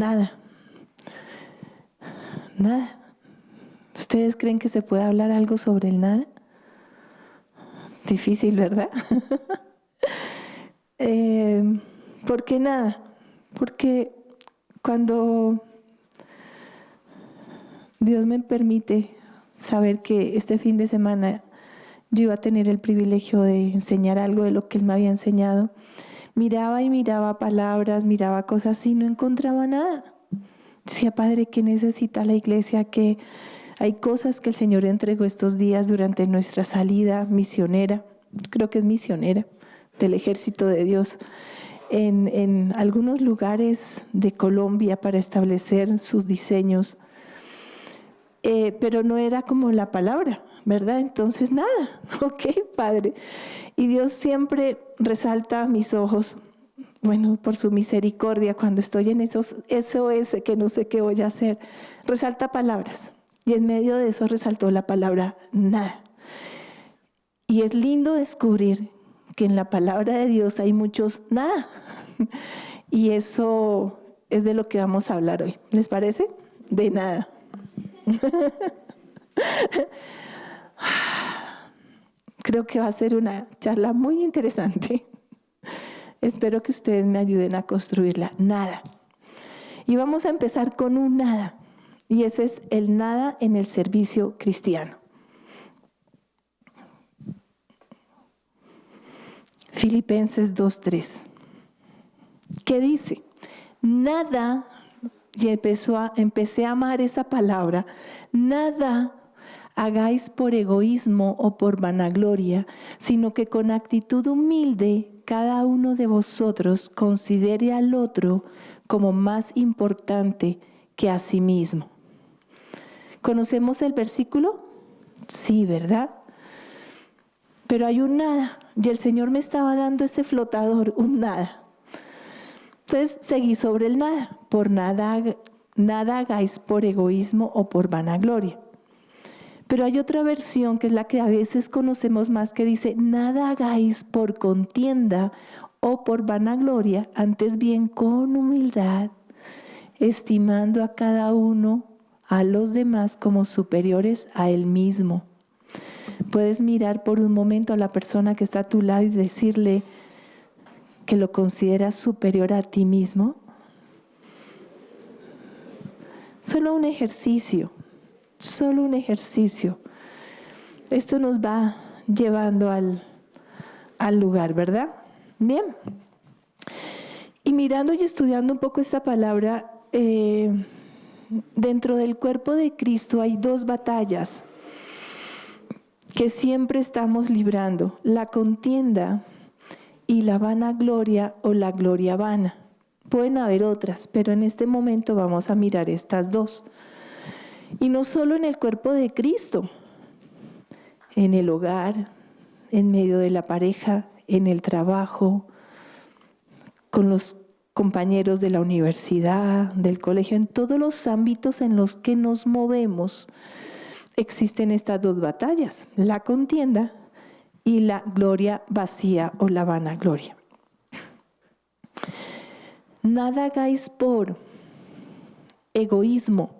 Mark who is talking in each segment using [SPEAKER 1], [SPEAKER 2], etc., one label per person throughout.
[SPEAKER 1] nada. Nada. ¿Ustedes creen que se puede hablar algo sobre el nada? Difícil, ¿verdad? ¿Por qué nada? Porque cuando Dios me permite saber que este fin de semana yo iba a tener el privilegio de enseñar algo de lo que Él me había enseñado, miraba y miraba palabras, miraba cosas y no encontraba nada. Decía, Padre, ¿qué necesita la iglesia? Que hay cosas que el Señor entregó estos días durante nuestra salida misionera, creo que es misionera, del ejército de Dios, en algunos lugares de Colombia para establecer sus diseños. Pero no era como la palabra, ¿verdad? Entonces nada, ok, Padre. Y Dios siempre resalta a mis ojos, bueno, por su misericordia, cuando estoy en esos SOS que no sé qué voy a hacer, resalta palabras. Y en medio de eso resaltó la palabra nada. Y es lindo descubrir que en la palabra de Dios hay muchos nada. Y eso es de lo que vamos a hablar hoy. ¿Les parece? De nada. Creo que va a ser una charla muy interesante. Espero que ustedes me ayuden a construirla. Nada. Y vamos a empezar con un nada. Y ese es el nada en el servicio cristiano. Filipenses 2:3. ¿Qué dice? Nada, y empecé a amar esa palabra, nada hagáis por egoísmo o por vanagloria, sino que con actitud humilde cada uno de vosotros considere al otro como más importante que a sí mismo. ¿Conocemos el versículo? Sí, ¿verdad? Pero hay un nada, y el Señor me estaba dando ese flotador, un nada. Entonces seguí sobre el nada. Por nada hagáis por egoísmo o por vanagloria. Pero hay otra versión que es la que a veces conocemos más, que dice, nada hagáis por contienda o por vanagloria, antes bien con humildad, estimando a cada uno a los demás como superiores a él mismo. Puedes mirar por un momento a la persona que está a tu lado y decirle que lo consideras superior a ti mismo. Solo un ejercicio. Esto nos va llevando al lugar, ¿verdad? Bien. Y mirando y estudiando un poco esta palabra, dentro del cuerpo de Cristo hay dos batallas que siempre estamos librando: la contienda y la vanagloria o la gloria vana. Pueden haber otras, pero en este momento vamos a mirar estas dos. Y no solo en el cuerpo de Cristo, en el hogar, en medio de la pareja, en el trabajo, con los compañeros de la universidad, del colegio, en todos los ámbitos en los que nos movemos, existen estas dos batallas: la contienda y la gloria vacía o la vanagloria. Nada hagáis por egoísmo,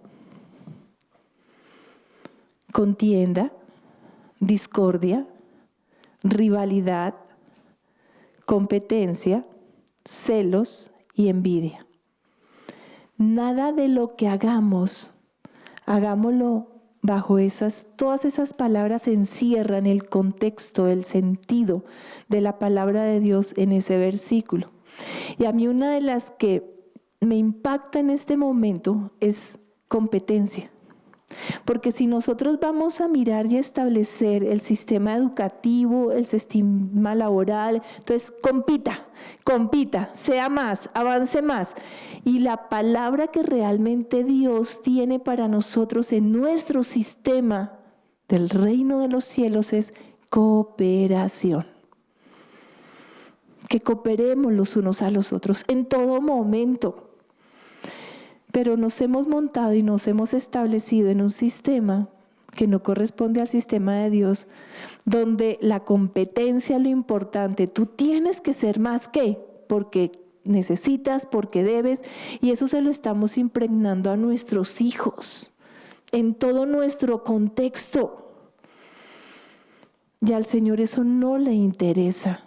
[SPEAKER 1] contienda, discordia, rivalidad, competencia, celos y envidia. Nada de lo que hagamos, hagámoslo bajo todas esas palabras encierran el contexto, el sentido de la palabra de Dios en ese versículo. Y a mí una de las que me impacta en este momento es competencia. Porque si nosotros vamos a mirar y a establecer el sistema educativo, el sistema laboral, entonces compita, sea más, avance más. Y la palabra que realmente Dios tiene para nosotros en nuestro sistema del reino de los cielos es cooperación. Que cooperemos los unos a los otros en todo momento. Pero nos hemos montado y nos hemos establecido en un sistema que no corresponde al sistema de Dios, donde la competencia es lo importante. Tú tienes que ser más que, porque necesitas, porque debes, y eso se lo estamos impregnando a nuestros hijos, en todo nuestro contexto. Y al Señor eso no le interesa.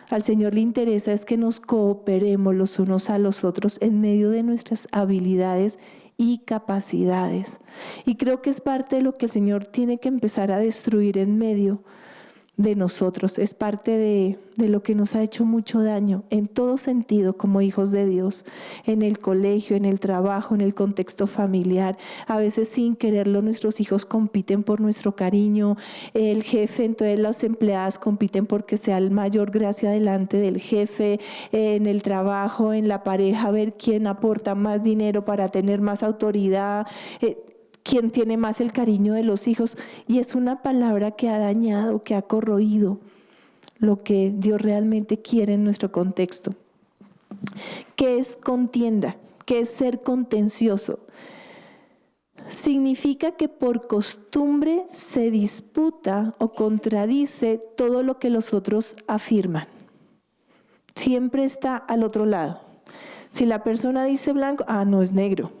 [SPEAKER 1] Al Señor le interesa es que nos cooperemos los unos a los otros en medio de nuestras habilidades y capacidades. Y creo que es parte de lo que el Señor tiene que empezar a destruir en medio de nosotros. Es parte de lo que nos ha hecho mucho daño en todo sentido como hijos de Dios, en el colegio, en el trabajo, en el contexto familiar. A veces sin quererlo nuestros hijos compiten por nuestro cariño, el jefe, entonces las empleadas compiten porque sea el mayor gracia delante del jefe, en el trabajo, en la pareja, a ver quién aporta más dinero para tener más autoridad, quién tiene más el cariño de los hijos. Y es una palabra que ha dañado, que ha corroído lo que Dios realmente quiere en nuestro contexto. ¿Qué es contienda? ¿Qué es ser contencioso? Significa que por costumbre se disputa o contradice todo lo que los otros afirman. Siempre está al otro lado. Si la persona dice blanco, no es negro.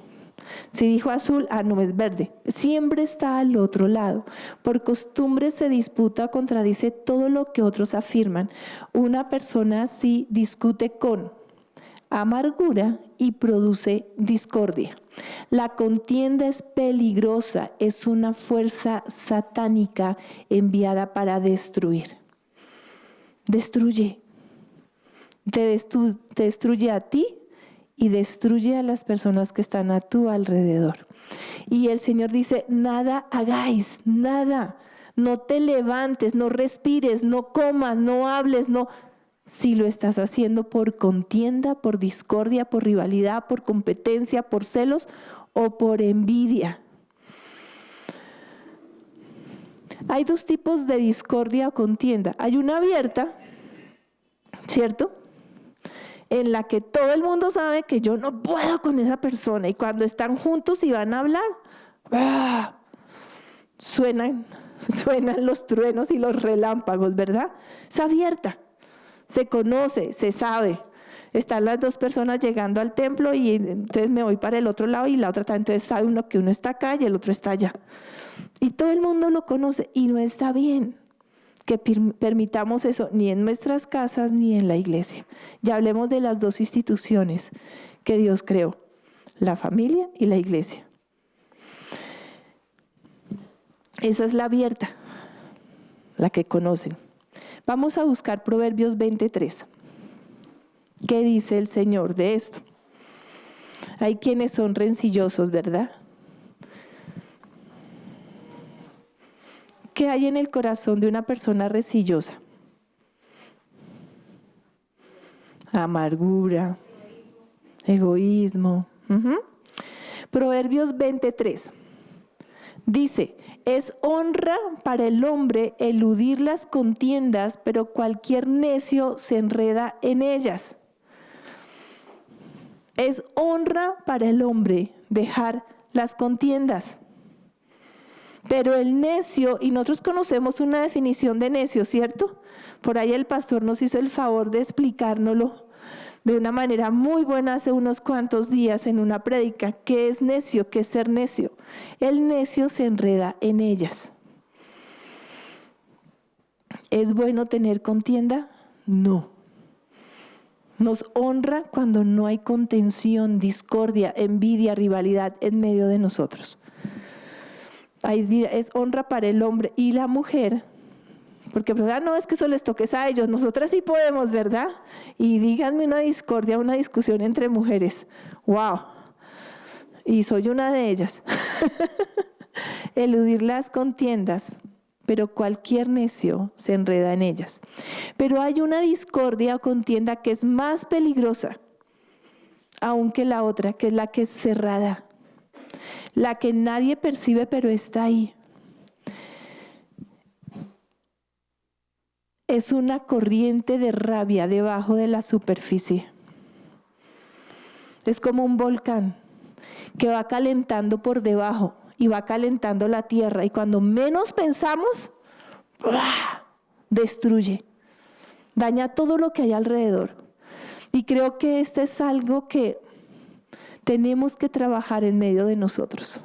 [SPEAKER 1] Si dijo azul, no es verde. Siempre está al otro lado. Por costumbre se disputa o contradice todo lo que otros afirman. Una persona así discute con amargura y produce discordia. La contienda es peligrosa, es una fuerza satánica enviada para destruir. Destruye. Te destruye a ti y destruye a las personas que están a tu alrededor. Y el Señor dice, nada hagáis, nada. No te levantes, no respires, no comas, no hables, no. Si lo estás haciendo por contienda, por discordia, por rivalidad, por competencia, por celos o por envidia. Hay dos tipos de discordia o contienda. Hay una abierta, ¿cierto?, en la que todo el mundo sabe que yo no puedo con esa persona, y cuando están juntos y van a hablar, suenan los truenos y los relámpagos, ¿verdad? Es abierta, se conoce, se sabe. Están las dos personas llegando al templo y entonces me voy para el otro lado y la otra también, entonces sabe uno que uno está acá y el otro está allá. Y todo el mundo lo conoce y no está bien que permitamos eso ni en nuestras casas ni en la iglesia. Ya hablemos de las dos instituciones que Dios creó, la familia y la iglesia. Esa es la abierta, la que conocen. Vamos a buscar Proverbios 23. ¿Qué dice el Señor de esto? Hay quienes son rencillosos, ¿verdad? ¿Qué hay en el corazón de una persona rencillosa? Amargura, egoísmo. Proverbios 23 dice, es honra para el hombre eludir las contiendas, pero cualquier necio se enreda en ellas. Es honra para el hombre dejar las contiendas. Pero el necio, y nosotros conocemos una definición de necio, ¿cierto? Por ahí el pastor nos hizo el favor de explicárnoslo de una manera muy buena hace unos cuantos días en una prédica. ¿Qué es necio? ¿Qué es ser necio? El necio se enreda en ellas. ¿Es bueno tener contienda? No. Nos honra cuando no hay contención, discordia, envidia, rivalidad en medio de nosotros. Es honra para el hombre y la mujer, porque no es que eso les toques a ellos, nosotras sí podemos, ¿verdad? Y díganme una discordia, una discusión entre mujeres, wow, y soy una de ellas. Eludir las contiendas, pero cualquier necio se enreda en ellas. Pero hay una discordia o contienda que es más peligrosa aún que la otra, que es la que es cerrada. La que nadie percibe, pero está ahí. Es una corriente de rabia debajo de la superficie. Es como un volcán que va calentando por debajo y va calentando la tierra. Y cuando menos pensamos, destruye. Daña todo lo que hay alrededor. Y creo que este es algo que tenemos que trabajar en medio de nosotros.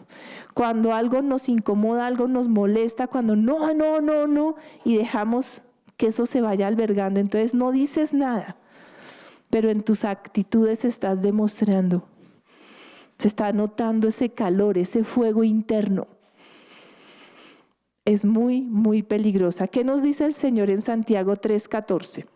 [SPEAKER 1] Cuando algo nos incomoda, algo nos molesta, cuando no, y dejamos que eso se vaya albergando. Entonces no dices nada, pero en tus actitudes estás demostrando. Se está notando ese calor, ese fuego interno. Es muy, muy peligrosa. ¿Qué nos dice el Señor en Santiago 3:14?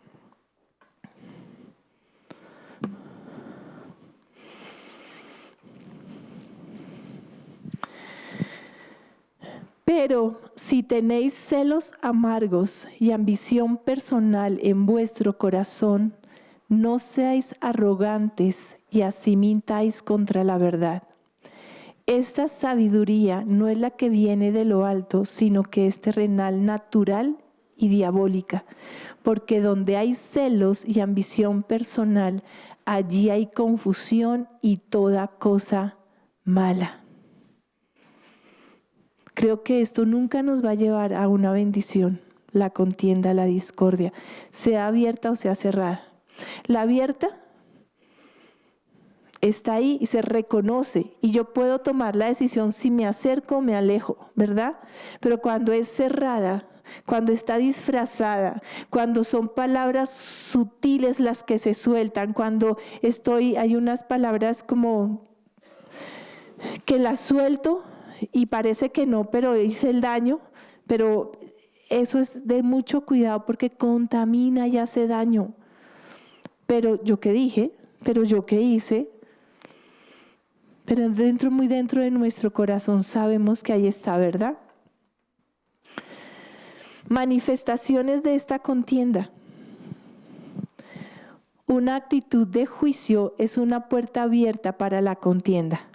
[SPEAKER 1] Pero si tenéis celos amargos y ambición personal en vuestro corazón, no seáis arrogantes y así mintáis contra la verdad. Esta sabiduría no es la que viene de lo alto, sino que es terrenal, natural y diabólica. Porque donde hay celos y ambición personal, allí hay confusión y toda cosa mala. Creo que esto nunca nos va a llevar a una bendición, la contienda, la discordia, sea abierta o sea cerrada. La abierta está ahí y se reconoce y yo puedo tomar la decisión si me acerco o me alejo, ¿verdad? Pero cuando es cerrada, cuando está disfrazada, cuando son palabras sutiles las que se sueltan, cuando hay unas palabras como que las suelto y parece que no, pero hice el daño, pero eso es de mucho cuidado porque contamina y hace daño. Pero yo qué dije, pero yo qué hice, pero muy dentro de nuestro corazón sabemos que ahí está, ¿verdad? Manifestaciones de esta contienda. Una actitud de juicio es una puerta abierta para la contienda.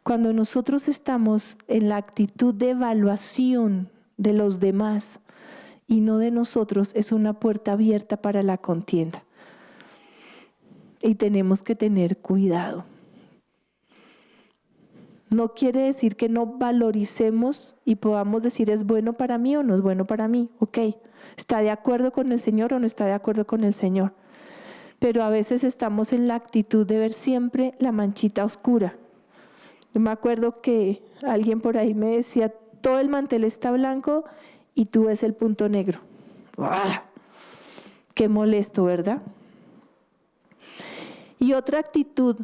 [SPEAKER 1] Cuando nosotros estamos en la actitud de evaluación de los demás y no de nosotros, es una puerta abierta para la contienda. Y tenemos que tener cuidado. No quiere decir que no valoricemos y podamos decir es bueno para mí o no es bueno para mí. Ok, ¿está de acuerdo con el Señor o no está de acuerdo con el Señor? Pero a veces estamos en la actitud de ver siempre la manchita oscura. Yo me acuerdo que alguien por ahí me decía, todo el mantel está blanco y tú ves el punto negro. ¡Ah! Qué molesto, ¿verdad? Y otra actitud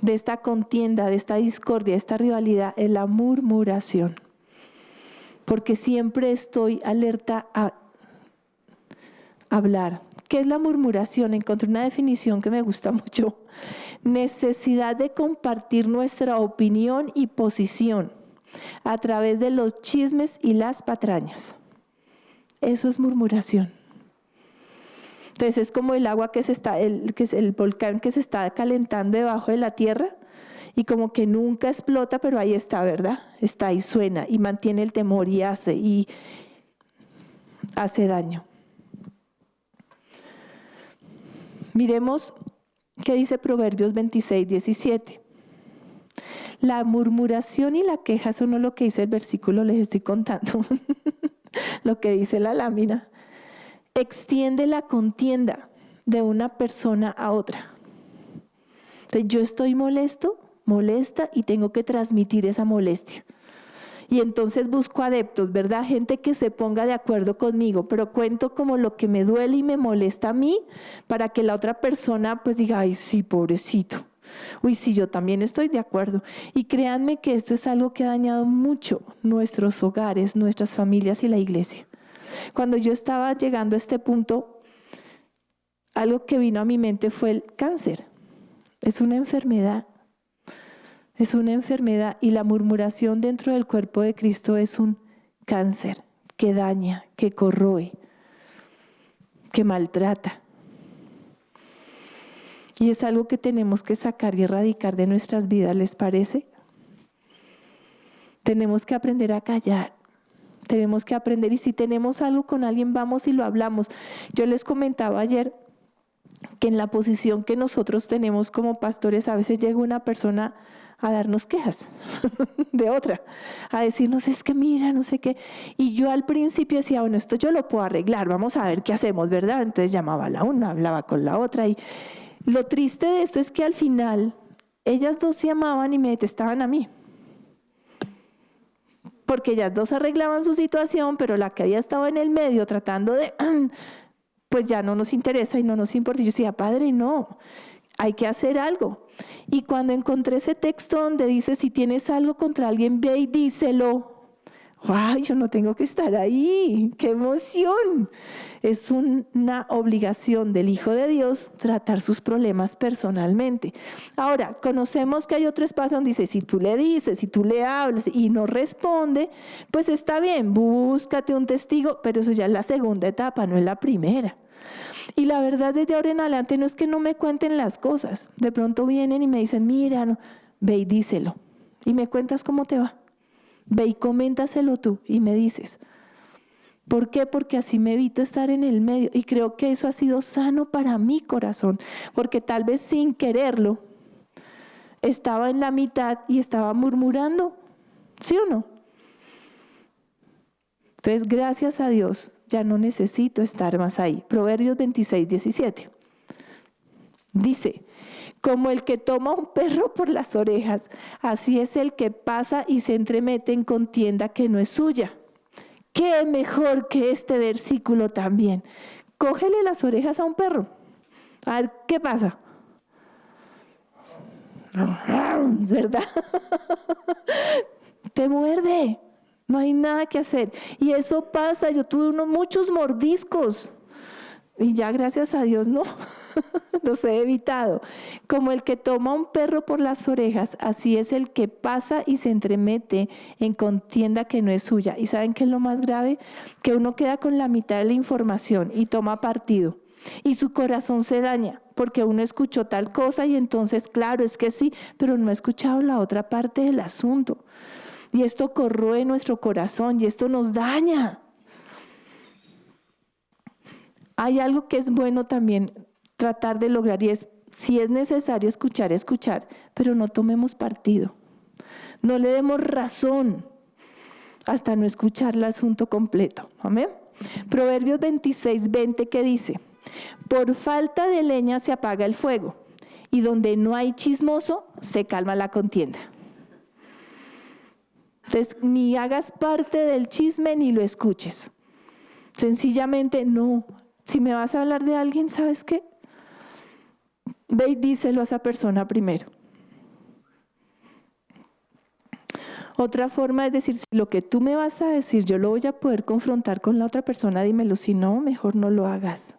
[SPEAKER 1] de esta contienda, de esta discordia, de esta rivalidad, es la murmuración. Porque siempre estoy alerta a hablar. ¿Qué es la murmuración? Encontré una definición que me gusta mucho. Necesidad de compartir nuestra opinión y posición a través de los chismes y las patrañas. Eso es murmuración. Entonces es como el agua que es el volcán que se está calentando debajo de la tierra y como que nunca explota, pero ahí está, ¿verdad? Está ahí, suena y mantiene el temor y hace daño. Miremos qué dice Proverbios 26:17. La murmuración y la queja, eso no es lo que dice el versículo, les estoy contando lo que dice la lámina. Extiende la contienda de una persona a otra. Entonces, yo estoy molesta y tengo que transmitir esa molestia. Y entonces busco adeptos, ¿verdad? Gente que se ponga de acuerdo conmigo, pero cuento como lo que me duele y me molesta a mí para que la otra persona pues diga, ay, sí, pobrecito. Uy, sí, yo también estoy de acuerdo. Y créanme que esto es algo que ha dañado mucho nuestros hogares, nuestras familias y la iglesia. Cuando yo estaba llegando a este punto, algo que vino a mi mente fue el cáncer. Es una enfermedad. Es una enfermedad y la murmuración dentro del cuerpo de Cristo es un cáncer que daña, que corroe, que maltrata. Y es algo que tenemos que sacar y erradicar de nuestras vidas, ¿les parece? Tenemos que aprender a callar. Tenemos que aprender y si tenemos algo con alguien, vamos y lo hablamos. Yo les comentaba ayer que en la posición que nosotros tenemos como pastores, a veces llega una persona a darnos quejas de otra, a decirnos es que mira, no sé qué. Y yo al principio decía, bueno, esto yo lo puedo arreglar, vamos a ver qué hacemos, ¿verdad? Entonces llamaba a la una, hablaba con la otra. Y lo triste de esto es que al final ellas dos se amaban y me detestaban a mí. Porque ellas dos arreglaban su situación, pero la que había estado en el medio tratando de, pues ya no nos interesa y no nos importa. Y yo decía, Padre, no, hay que hacer algo. Y cuando encontré ese texto donde dice, si tienes algo contra alguien, ve y díselo. ¡Wow! Yo no tengo que estar ahí. ¡Qué emoción! Es una obligación del Hijo de Dios tratar sus problemas personalmente. Ahora, conocemos que hay otro espacio donde dice, si tú le dices, si tú le hablas y no responde, pues está bien, búscate un testigo, pero eso ya es la segunda etapa, no es la primera. Y la verdad, desde ahora en adelante no es que no me cuenten las cosas. De pronto vienen y me dicen, mira, no, ve y díselo. Y me cuentas cómo te va. Ve y coméntaselo tú y me dices. ¿Por qué? Porque así me evito estar en el medio. Y creo que eso ha sido sano para mi corazón. Porque tal vez sin quererlo, estaba en la mitad y estaba murmurando. ¿Sí o no? Entonces, gracias a Dios, ya no necesito estar más ahí. Proverbios 26, 17. Dice, como el que toma un perro por las orejas, así es el que pasa y se entremete en contienda que no es suya. ¿Qué mejor que este versículo también? Cógele las orejas a un perro. A ver, ¿qué pasa? ¿Verdad? Te muerde. No hay nada que hacer. Y eso pasa. Yo tuve muchos mordiscos. Y ya gracias a Dios no, los he evitado. Como el que toma un perro por las orejas, así es el que pasa y se entremete en contienda que no es suya. ¿Y saben qué es lo más grave? Que uno queda con la mitad de la información y toma partido. Y su corazón se daña porque uno escuchó tal cosa y entonces, claro, es que sí, pero no ha escuchado la otra parte del asunto. Y esto corroe nuestro corazón y esto nos daña. Hay algo que es bueno también tratar de lograr y es, si es necesario escuchar, pero no tomemos partido. No le demos razón hasta no escuchar el asunto completo. Amén. Proverbios 26, 20 que dice, por falta de leña se apaga el fuego y donde no hay chismoso se calma la contienda. Entonces, ni hagas parte del chisme ni lo escuches. Sencillamente no. Si me vas a hablar de alguien, ¿sabes qué? Ve y díselo a esa persona primero. Otra forma es decir, si lo que tú me vas a decir, yo lo voy a poder confrontar con la otra persona, dímelo. Si no, mejor no lo hagas.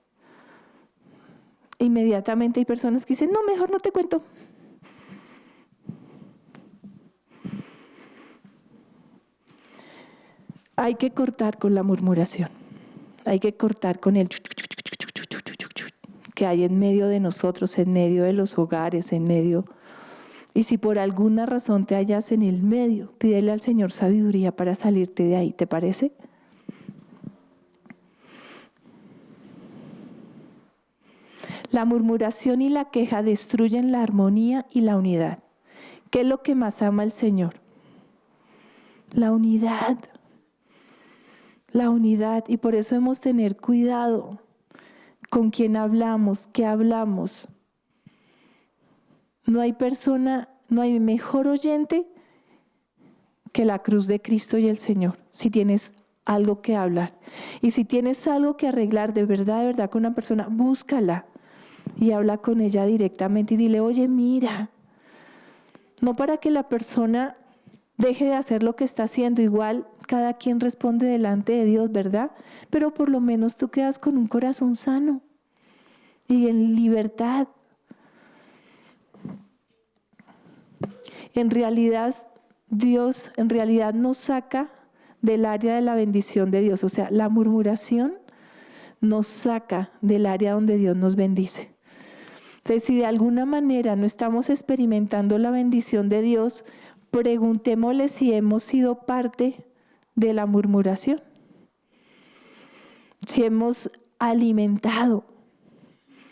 [SPEAKER 1] Inmediatamente hay personas que dicen, no, mejor no te cuento. Hay que cortar con la murmuración. Hay que cortar con el que hay en medio de nosotros, en medio de los hogares, en medio. Y si por alguna razón te hallas en el medio, pídele al Señor sabiduría para salirte de ahí, ¿te parece? La murmuración y la queja destruyen la armonía y la unidad. ¿Qué es lo que más ama el Señor? La unidad. La unidad. Y por eso debemos tener cuidado con quién hablamos, qué hablamos. No hay persona, no hay mejor oyente que la cruz de Cristo y el Señor, si tienes algo que hablar. Y si tienes algo que arreglar de verdad con una persona, búscala y habla con ella directamente y dile, oye, mira, no para que la persona deje de hacer lo que está haciendo, igual cada quien responde delante de Dios, ¿verdad? Pero por lo menos tú quedas con un corazón sano y en libertad. En realidad, Dios nos saca del área de la bendición de Dios. O sea, la murmuración nos saca del área donde Dios nos bendice. Entonces, si de alguna manera no estamos experimentando la bendición de Dios, preguntémosle si hemos sido parte de la murmuración. Si hemos alimentado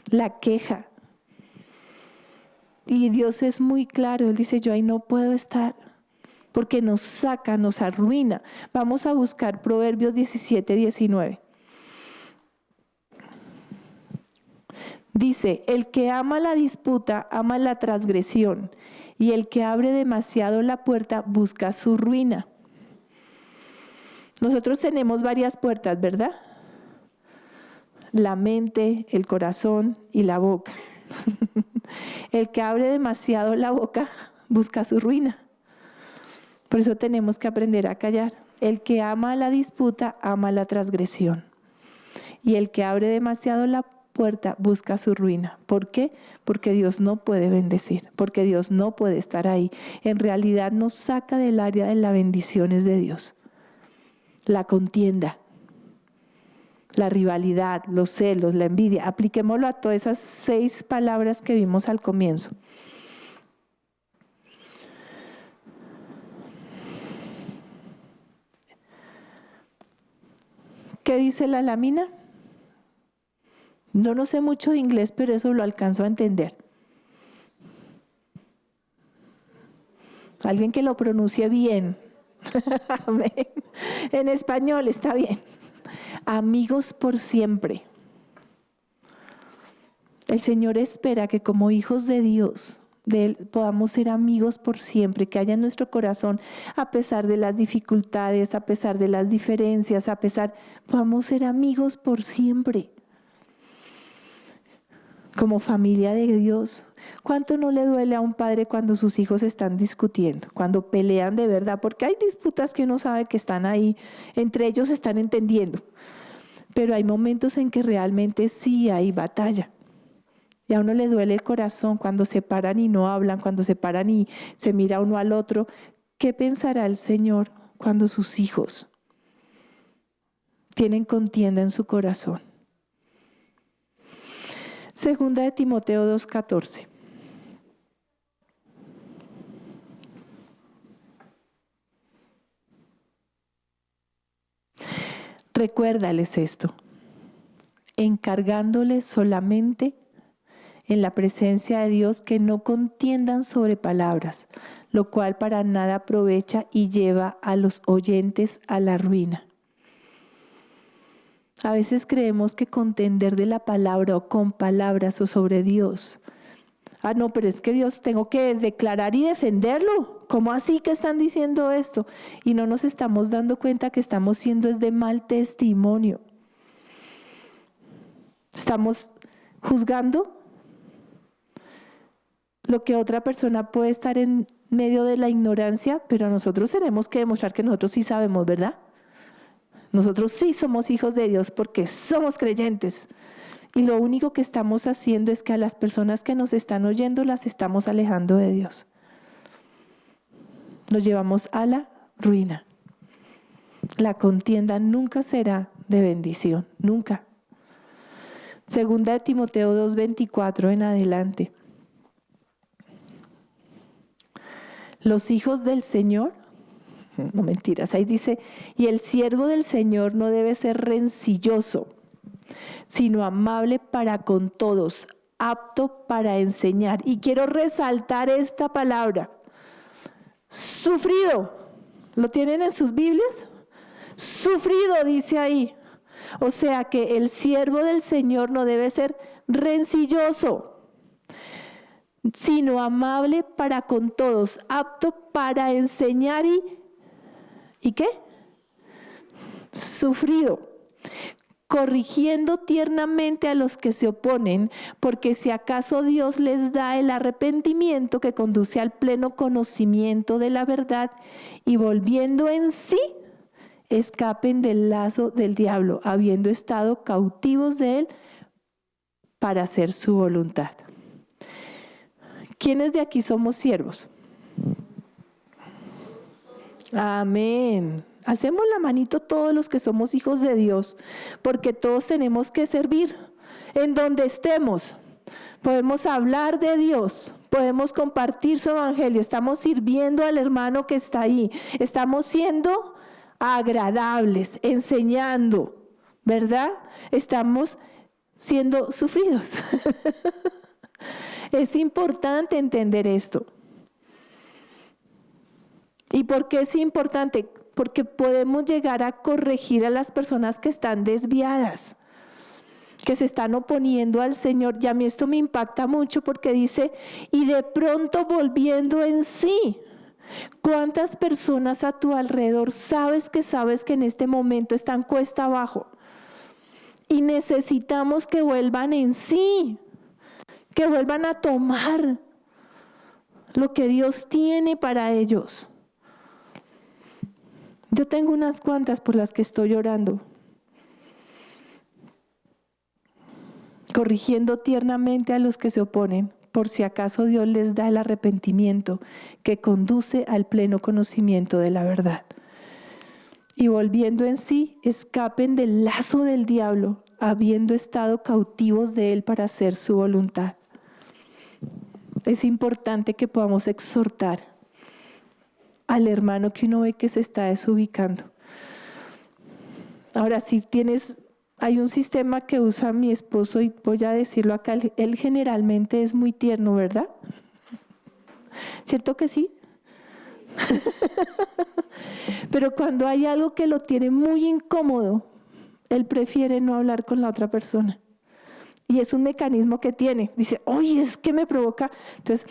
[SPEAKER 1] la queja. Y Dios es muy claro, Él dice, yo ahí no puedo estar, porque nos saca, nos arruina. Vamos a buscar Proverbios 17, 19. Dice, el que ama la disputa, ama la transgresión, y el que abre demasiado la puerta, busca su ruina. Nosotros tenemos varias puertas, ¿verdad? La mente, el corazón y la boca. El que abre demasiado la boca, busca su ruina. Por eso tenemos que aprender a callar. El que ama la disputa, ama la transgresión. Y el que abre demasiado la puerta, busca su ruina. ¿Por qué? Porque Dios no puede bendecir, porque Dios no puede estar ahí. En realidad nos saca del área de las bendiciones de Dios. La contienda, la rivalidad, los celos, la envidia. Apliquémoslo a todas esas 6 palabras que vimos al comienzo. ¿Qué dice la lámina? No sé mucho de inglés, pero eso lo alcanzo a entender. Alguien que lo pronuncie bien. Amén. En español está bien. Amigos por siempre. El Señor espera que como hijos de Dios, de Él, podamos ser amigos por siempre, que haya en nuestro corazón, a pesar de las dificultades, a pesar de las diferencias, podamos ser amigos por siempre. Como familia de Dios, ¿cuánto no le duele a un padre cuando sus hijos están discutiendo, cuando pelean de verdad? Porque hay disputas que uno sabe que están ahí, entre ellos se están entendiendo, pero hay momentos en que realmente sí hay batalla. Y a uno le duele el corazón cuando se paran y no hablan, cuando se paran y se mira uno al otro. ¿Qué pensará el Señor cuando sus hijos tienen contienda en su corazón? Segunda de Timoteo 2:14. Recuérdales esto, encargándoles solamente en la presencia de Dios que no contiendan sobre palabras, lo cual para nada aprovecha y lleva a los oyentes a la ruina. A veces creemos que contender de la palabra o con palabras o sobre Dios. No, pero es que Dios tengo que declarar y defenderlo. ¿Cómo así que están diciendo esto? Y no nos estamos dando cuenta que estamos siendo de mal testimonio. Estamos juzgando lo que otra persona puede estar en medio de la ignorancia, pero nosotros tenemos que demostrar que nosotros sí sabemos, ¿verdad? Nosotros sí somos hijos de Dios porque somos creyentes. Y lo único que estamos haciendo es que a las personas que nos están oyendo las estamos alejando de Dios. Nos llevamos a la ruina. La contienda nunca será de bendición, nunca. Segunda de Timoteo 2:24 en adelante. Los hijos del Señor, no mentiras, ahí dice, y el siervo del Señor no debe ser rencilloso, sino amable para con todos, apto para enseñar. Y quiero resaltar esta palabra, sufrido. ¿Lo tienen en sus Biblias? Sufrido, dice ahí. O sea que el siervo del Señor no debe ser rencilloso, sino amable para con todos, apto para enseñar ¿y qué? Sufrido, corrigiendo tiernamente a los que se oponen, porque si acaso Dios les da el arrepentimiento que conduce al pleno conocimiento de la verdad, y volviendo en sí, escapen del lazo del diablo, habiendo estado cautivos de él para hacer su voluntad. ¿Quiénes de aquí somos siervos? Amén. Alcemos la manito todos los que somos hijos de Dios, porque todos tenemos que servir en donde estemos. Podemos hablar de Dios, podemos compartir su evangelio, estamos sirviendo al hermano que está ahí, estamos siendo agradables, enseñando, ¿verdad? Estamos siendo sufridos. Es importante entender esto. ¿Y por qué es importante? Porque podemos llegar a corregir a las personas que están desviadas, que se están oponiendo al Señor. Y a mí esto me impacta mucho porque dice, y de pronto volviendo en sí. ¿Cuántas personas a tu alrededor sabes que en este momento están cuesta abajo? Y necesitamos que vuelvan en sí, que vuelvan a tomar lo que Dios tiene para ellos. Yo tengo unas cuantas por las que estoy orando, corrigiendo tiernamente a los que se oponen, por si acaso Dios les da el arrepentimiento que conduce al pleno conocimiento de la verdad. Y volviendo en sí, escapen del lazo del diablo, habiendo estado cautivos de él para hacer su voluntad. Es importante que podamos exhortar al hermano que uno ve que se está desubicando. Ahora, si hay un sistema que usa mi esposo y voy a decirlo acá, él generalmente es muy tierno, ¿verdad? ¿Cierto que sí? Pero cuando hay algo que lo tiene muy incómodo, él prefiere no hablar con la otra persona. Y es un mecanismo que tiene. Dice, oye, es que me provoca. Entonces,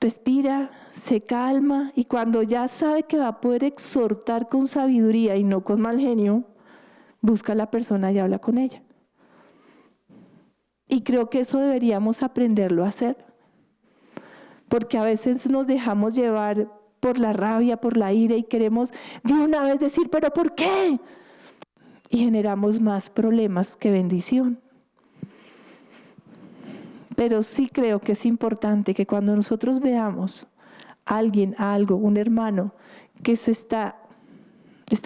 [SPEAKER 1] respira, se calma y cuando ya sabe que va a poder exhortar con sabiduría y no con mal genio, busca a la persona y habla con ella. Y creo que eso deberíamos aprenderlo a hacer. Porque a veces nos dejamos llevar por la rabia, por la ira y queremos de una vez decir, ¿pero por qué? Y generamos más problemas que bendición. Pero sí creo que es importante que cuando nosotros veamos a alguien, a algo, un hermano que se está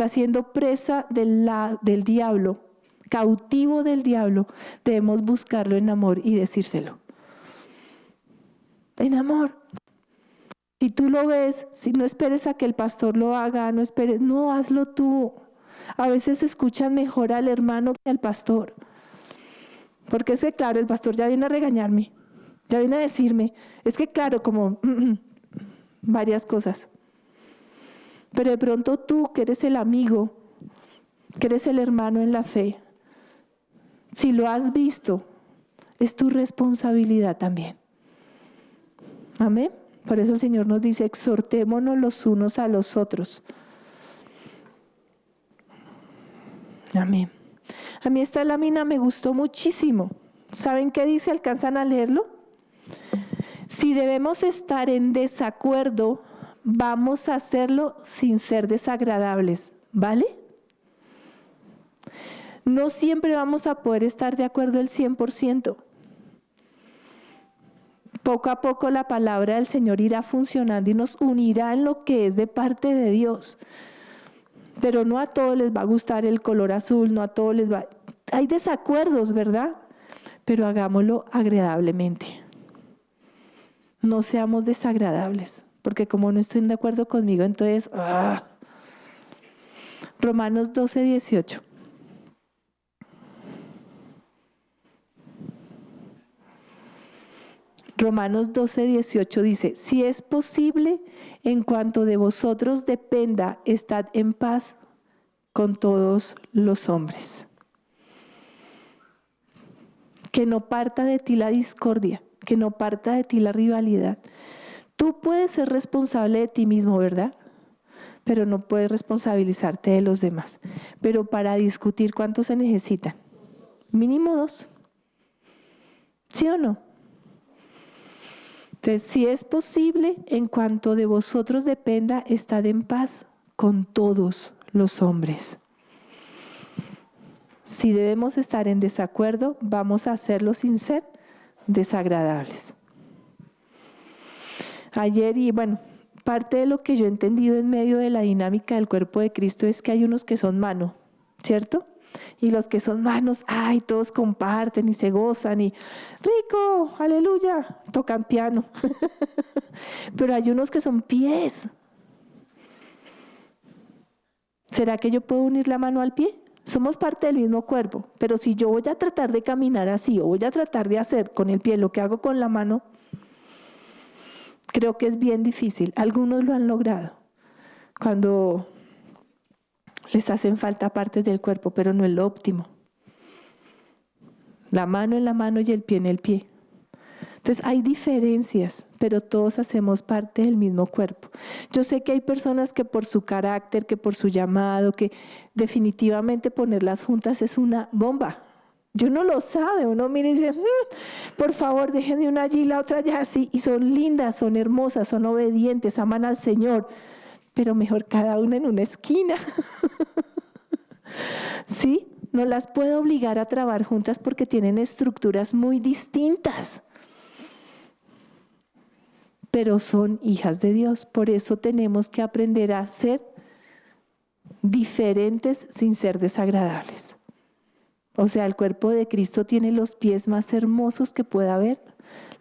[SPEAKER 1] siendo presa del diablo, cautivo del diablo, debemos buscarlo en amor y decírselo. En amor. Si tú lo ves, si no esperes a que el pastor lo haga, no, hazlo tú. A veces escuchan mejor al hermano que al pastor. Porque es que, claro, el pastor ya viene a regañarme, ya viene a decirme. Es que, claro, como varias cosas. Pero de pronto tú, que eres el amigo, que eres el hermano en la fe, si lo has visto, es tu responsabilidad también. Amén. Por eso el Señor nos dice, exhortémonos los unos a los otros. Amén. A mí esta lámina me gustó muchísimo. ¿Saben qué dice? ¿Alcanzan a leerlo? Si debemos estar en desacuerdo, vamos a hacerlo sin ser desagradables, ¿vale? No siempre vamos a poder estar de acuerdo el 100%. Poco a poco la palabra del Señor irá funcionando y nos unirá en lo que es de parte de Dios. Pero no a todos les va a gustar el color azul, no a todos les va. Hay desacuerdos, ¿verdad? Pero hagámoslo agradablemente. No seamos desagradables, porque como no estén de acuerdo conmigo, entonces, Romanos 12:18. Romanos 12:18 dice, si es posible, en cuanto de vosotros dependa, estad en paz con todos los hombres. Que no parta de ti la discordia, que no parta de ti la rivalidad. Tú puedes ser responsable de ti mismo, ¿verdad? Pero no puedes responsabilizarte de los demás. Pero para discutir, ¿cuántos se necesitan? Mínimo 2. ¿Sí o no? Entonces, si es posible, en cuanto de vosotros dependa, estad en paz con todos los hombres. Si debemos estar en desacuerdo, vamos a hacerlo sin ser desagradables. Ayer, y bueno, parte de lo que yo he entendido en medio de la dinámica del cuerpo de Cristo es que hay unos que son mano, ¿cierto? Y los que son manos, todos comparten y se gozan y rico, aleluya, tocan piano. Pero hay unos que son pies. ¿Será que yo puedo unir la mano al pie? Somos parte del mismo cuerpo, pero si yo voy a tratar de caminar así o voy a tratar de hacer con el pie lo que hago con la mano, creo que es bien difícil. Algunos lo han logrado cuando les hacen falta partes del cuerpo, pero no es lo óptimo. La mano en la mano y el pie en el pie. Entonces hay diferencias, pero todos hacemos parte del mismo cuerpo. Yo sé que hay personas que por su carácter, que por su llamado, que definitivamente ponerlas juntas es una bomba. Y uno lo sabe, uno mira y dice, por favor, déjenme una allí y la otra allá, así. Y son lindas, son hermosas, son obedientes, aman al Señor, pero mejor cada una en una esquina. ¿Sí? No las puedo obligar a trabajar juntas porque tienen estructuras muy distintas. Pero son hijas de Dios. Por eso tenemos que aprender a ser diferentes sin ser desagradables. O sea, el cuerpo de Cristo tiene los pies más hermosos que pueda haber,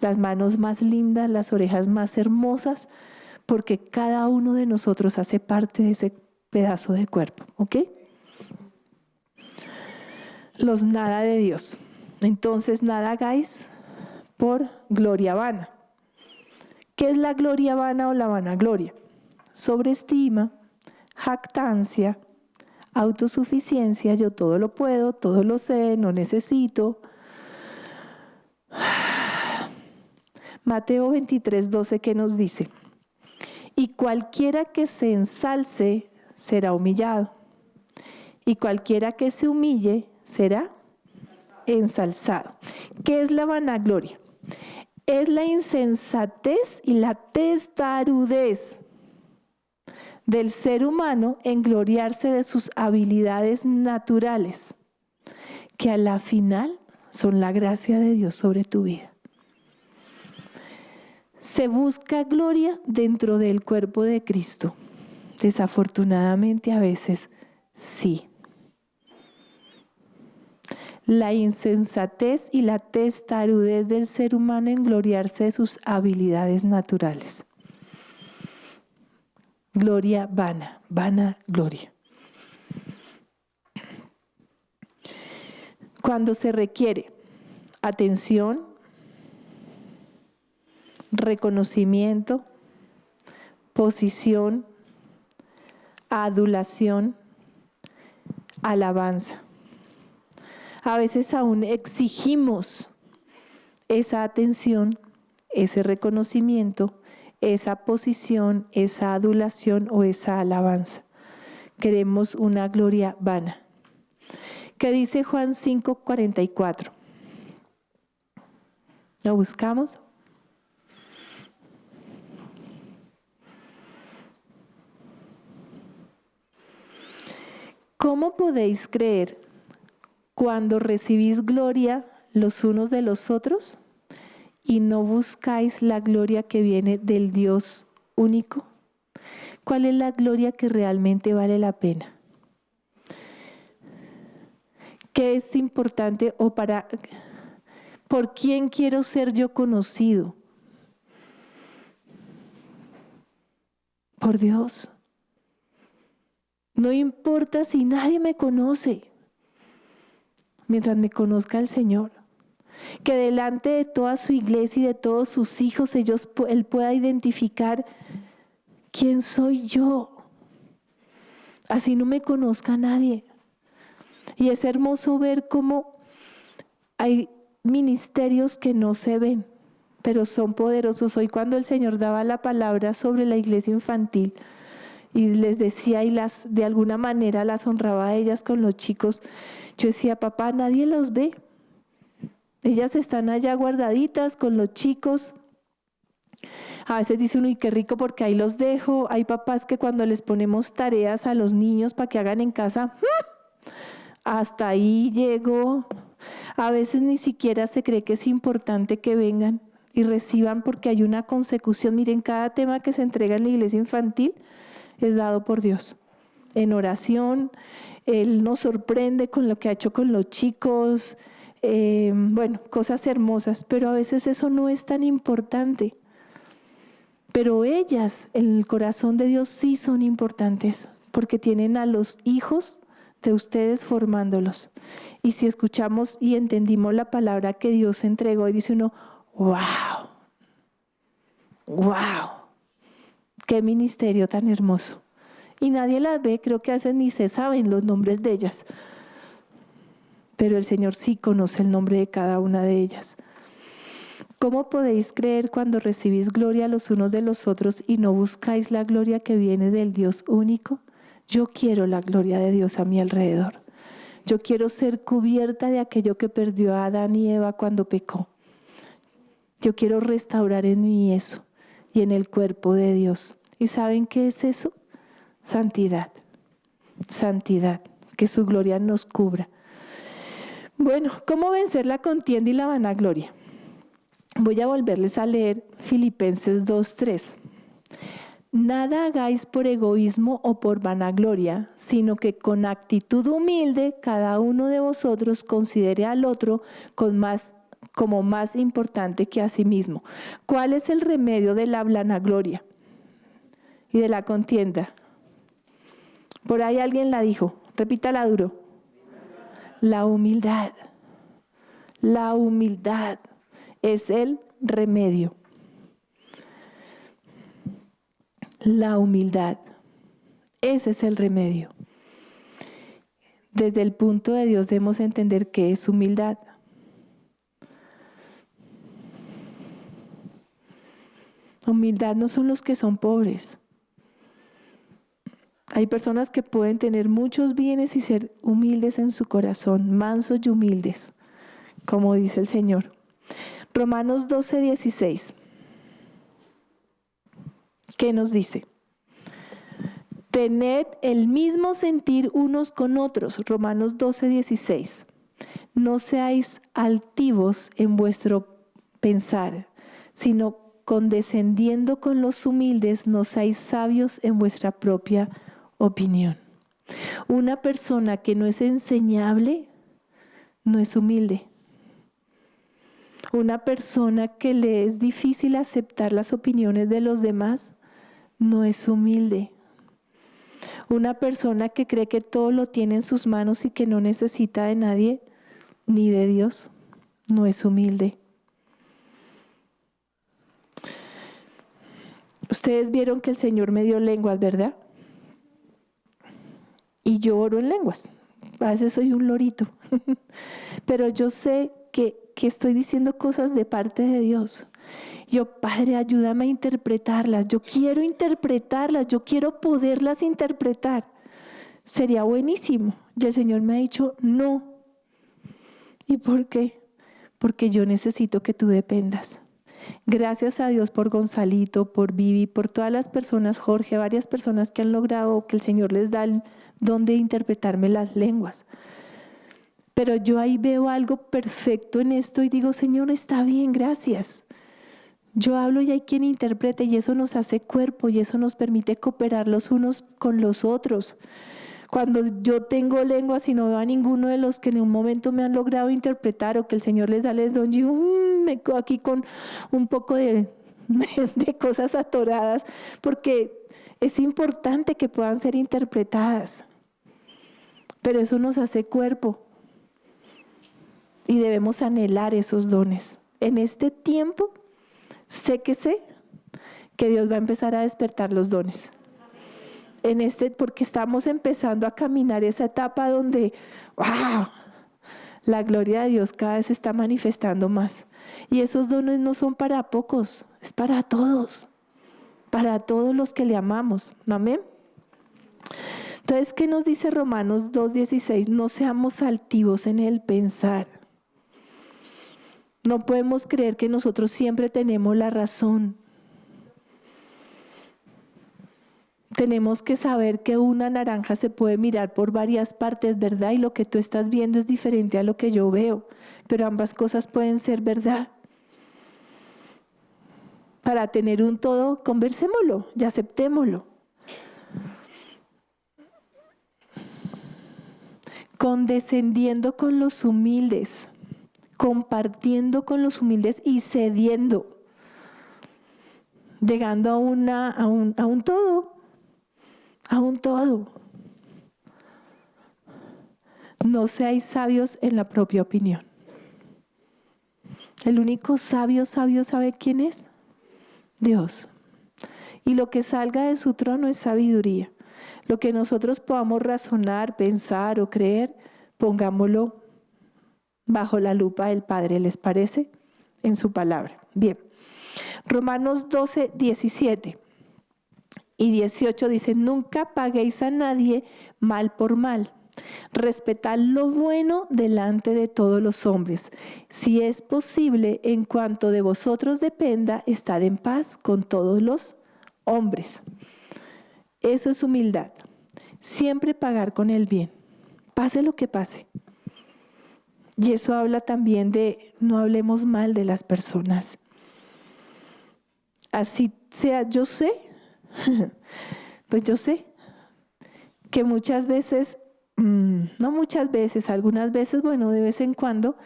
[SPEAKER 1] las manos más lindas, las orejas más hermosas, porque cada uno de nosotros hace parte de ese pedazo de cuerpo, ¿ok? Los nada de Dios. Entonces, nada hagáis por gloria vana. ¿Qué es la gloria vana o la vanagloria? Sobreestima, jactancia, autosuficiencia, yo todo lo puedo, todo lo sé, no necesito. Mateo 23:12, ¿qué nos dice? Y cualquiera que se ensalce será humillado, y cualquiera que se humille será ensalzado. ¿Qué es la vanagloria? Es la insensatez y la testarudez del ser humano en gloriarse de sus habilidades naturales, que a la final son la gracia de Dios sobre tu vida. Se busca gloria dentro del cuerpo de Cristo. Desafortunadamente a veces sí. La insensatez y la testarudez del ser humano en gloriarse de sus habilidades naturales. Gloria vana, vana gloria. Cuando se requiere atención, reconocimiento, posición, adulación, alabanza. A veces aún exigimos esa atención, ese reconocimiento, esa posición, esa adulación o esa alabanza. Queremos una gloria vana. ¿Qué dice Juan 5:44? ¿Lo buscamos? ¿Cómo podéis creer cuando recibís gloria los unos de los otros y no buscáis la gloria que viene del Dios único? ¿Cuál es la gloria que realmente vale la pena? ¿Qué es importante o por quién quiero ser yo conocido? Por Dios. No importa si nadie me conoce, mientras me conozca el Señor. Que delante de toda su iglesia y de todos sus hijos, Él pueda identificar quién soy yo. Así no me conozca nadie. Y es hermoso ver cómo hay ministerios que no se ven, pero son poderosos. Hoy cuando el Señor daba la palabra sobre la iglesia infantil, y les decía y de alguna manera las honraba a ellas con los chicos, yo decía, papá, nadie los ve. Ellas están allá guardaditas con los chicos. A veces dice uno, y qué rico porque ahí los dejo. Hay papás que cuando les ponemos tareas a los niños para que hagan en casa, hasta ahí llego. A veces ni siquiera se cree que es importante que vengan y reciban porque hay una consecución. Miren, cada tema que se entrega en la iglesia infantil es dado por Dios. En oración, Él nos sorprende con lo que ha hecho con los chicos, cosas hermosas, pero a veces eso no es tan importante. Pero ellas, en el corazón de Dios, sí son importantes, porque tienen a los hijos de ustedes formándolos. Y si escuchamos y entendimos la palabra que Dios entregó, y dice uno, wow, qué ministerio tan hermoso. Y nadie las ve, creo que a veces ni se saben los nombres de ellas. Pero el Señor sí conoce el nombre de cada una de ellas. ¿Cómo podéis creer cuando recibís gloria los unos de los otros y no buscáis la gloria que viene del Dios único? Yo quiero la gloria de Dios a mi alrededor. Yo quiero ser cubierta de aquello que perdió a Adán y Eva cuando pecó. Yo quiero restaurar en mí eso y en el cuerpo de Dios. ¿Y saben qué es eso? Santidad. Santidad. Que su gloria nos cubra. Bueno, ¿cómo vencer la contienda y la vanagloria? Voy a volverles a leer Filipenses 2:3. Nada hagáis por egoísmo o por vanagloria, sino que con actitud humilde cada uno de vosotros considere al otro como más importante que a sí mismo. ¿Cuál es el remedio de la vanagloria y de la contienda? Por ahí alguien la dijo, repítala duro. La humildad. La humildad es el remedio. La humildad. Ese es el remedio. Desde el punto de Dios debemos entender qué es humildad. Humildad no son los que son pobres. Hay personas que pueden tener muchos bienes y ser humildes en su corazón, mansos y humildes, como dice el Señor. Romanos 12:16. ¿Qué nos dice? Tened el mismo sentir unos con otros. Romanos 12:16. No seáis altivos en vuestro pensar, sino condescendiendo con los humildes, no seáis sabios en vuestra propia opinión. Una persona que no es enseñable no es humilde. Una persona que le es difícil aceptar las opiniones de los demás no es humilde. Una persona que cree que todo lo tiene en sus manos y que no necesita de nadie ni de Dios no es humilde. Ustedes vieron que el Señor me dio lenguas, ¿verdad? Y yo oro en lenguas. A veces soy un lorito. Pero yo sé que estoy diciendo cosas de parte de Dios. Yo, Padre, ayúdame a interpretarlas. Yo quiero interpretarlas. Yo quiero poderlas interpretar. Sería buenísimo. Y el Señor me ha dicho, no. ¿Y por qué? Porque yo necesito que tú dependas. Gracias a Dios por Gonzalito, por Vivi, por todas las personas, Jorge, varias personas que han logrado que el Señor les da el don de interpretarme las lenguas. Pero yo ahí veo algo perfecto en esto y digo, Señor, está bien, gracias. Yo hablo y hay quien interprete y eso nos hace cuerpo y eso nos permite cooperar los unos con los otros. Cuando yo tengo lenguas y no veo a ninguno de los que en un momento me han logrado interpretar o que el Señor les da el don, yo me quedo aquí con un poco de cosas atoradas porque es importante que puedan ser interpretadas. Pero eso nos hace cuerpo y debemos anhelar esos dones. En este tiempo sé que Dios va a empezar a despertar los dones. Porque estamos empezando a caminar esa etapa donde, ¡wow!, la gloria de Dios cada vez se está manifestando más. Y esos dones no son para pocos, es para todos los que le amamos. Amén. Entonces, ¿qué nos dice Romanos 2:16? No seamos altivos en el pensar. No podemos creer que nosotros siempre tenemos la razón. Tenemos que saber que una naranja se puede mirar por varias partes, ¿verdad? Y lo que tú estás viendo es diferente a lo que yo veo, pero ambas cosas pueden ser verdad. Para tener un todo, conversémoslo y aceptémoslo. Condescendiendo con los humildes, compartiendo con los humildes y cediendo, llegando a un todo. A un todo. no seáis sabios en la propia opinión. El único sabio, ¿sabe quién es? Dios. Y lo que salga de su trono es sabiduría. Lo que nosotros podamos razonar, pensar o creer, pongámoslo bajo la lupa del Padre, ¿les parece? En su palabra. Bien. Romanos 12, 17 y 18 dice: nunca paguéis a nadie mal por mal. Respetad lo bueno delante de todos los hombres. Si es posible, en cuanto de vosotros dependa, estad en paz con todos los hombres. Eso es humildad. Siempre pagar con el bien, pase lo que pase. Y eso habla también de no hablemos mal de las personas. Así sea, yo sé, pues yo sé que muchas veces, no muchas veces, algunas veces, bueno, de vez en cuando,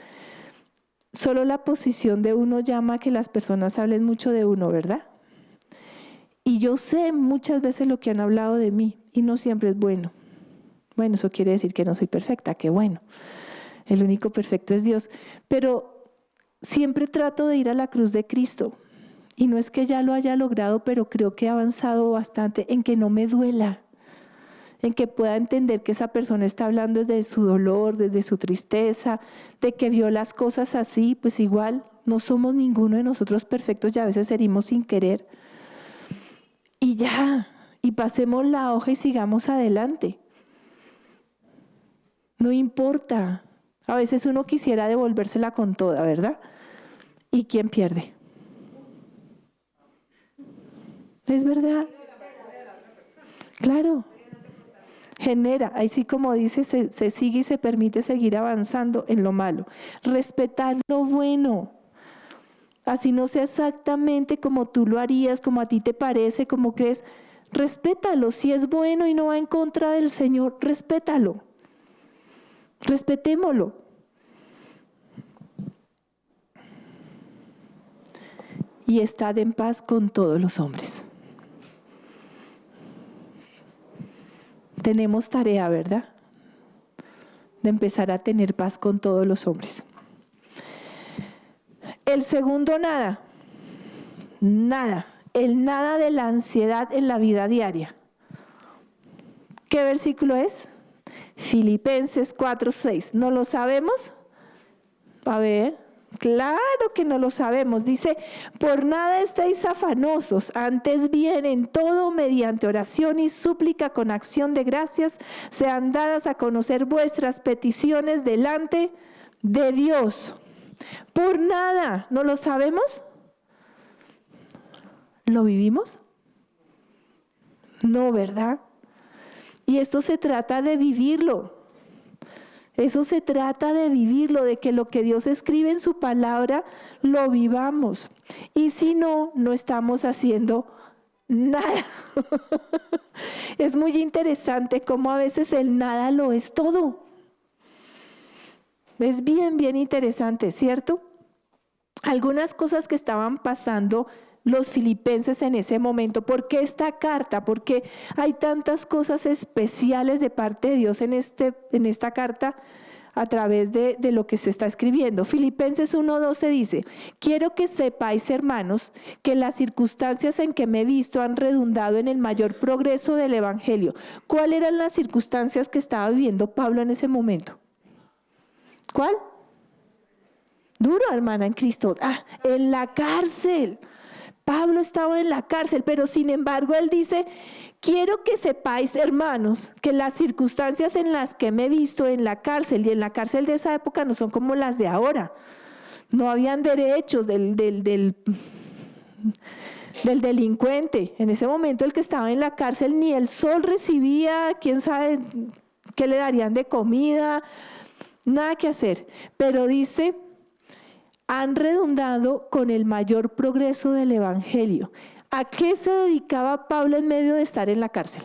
[SPEAKER 1] solo la posición de uno llama a que las personas hablen mucho de uno, ¿verdad? Y yo sé muchas veces lo que han hablado de mí y no siempre es bueno. Bueno, eso quiere decir que no soy perfecta, qué bueno. El único perfecto es Dios. Pero siempre trato de ir a la cruz de Cristo. Y no es que ya lo haya logrado, pero creo que he avanzado bastante en que no me duela, en que pueda entender que esa persona está hablando desde su dolor, desde su tristeza, de que vio las cosas así, pues igual no somos ninguno de nosotros perfectos y a veces herimos sin querer. Y ya, y pasemos la hoja y sigamos adelante. No importa. A veces uno quisiera devolvérsela con toda, ¿verdad? ¿Y quién pierde? Es verdad. Claro. Genera, ahí sí como dice, se sigue y se permite seguir avanzando en lo malo. Respetar lo bueno. Así no sea exactamente como tú lo harías, como a ti te parece, como crees. Respétalo. Si es bueno y no va en contra del Señor, respétalo. Respetémoslo. Y estad en paz con todos los hombres. Tenemos tarea, ¿verdad? De empezar a tener paz con todos los hombres. El segundo nada. Nada. El nada de la ansiedad en la vida diaria. ¿Qué versículo es? Filipenses 4:6. ¿No lo sabemos? A ver. Claro que no lo sabemos. Dice: por nada estéis afanosos, antes bien en todo mediante oración y súplica con acción de gracias sean dadas a conocer vuestras peticiones delante de Dios. Por nada, ¿no lo sabemos? ¿Lo vivimos? No, ¿verdad? Y esto se trata de vivirlo. Eso se trata de vivirlo, de que lo que Dios escribe en su palabra lo vivamos. Y si no, no estamos haciendo nada. Es muy interesante cómo a veces el nada lo es todo. Es bien, bien interesante, ¿cierto? Algunas cosas que estaban pasando los filipenses en ese momento. ¿Por qué esta carta? Porque hay tantas cosas especiales de parte de Dios en esta carta a través de lo que se está escribiendo. Filipenses 1:12 dice: quiero que sepáis, hermanos, que las circunstancias en que me he visto han redundado en el mayor progreso del Evangelio. ¿Cuáles eran las circunstancias que estaba viviendo Pablo en ese momento? ¿Cuál? Duro, hermana, en Cristo. En la cárcel. Pablo estaba en la cárcel, pero sin embargo él dice: quiero que sepáis, hermanos, que las circunstancias en las que me he visto en la cárcel, y en la cárcel de esa época no son como las de ahora. No habían derechos del delincuente. En ese momento el que estaba en la cárcel ni el sol recibía, quién sabe qué le darían de comida, nada que hacer. Pero dice: han redundado con el mayor progreso del Evangelio. ¿A qué se dedicaba Pablo en medio de estar en la cárcel?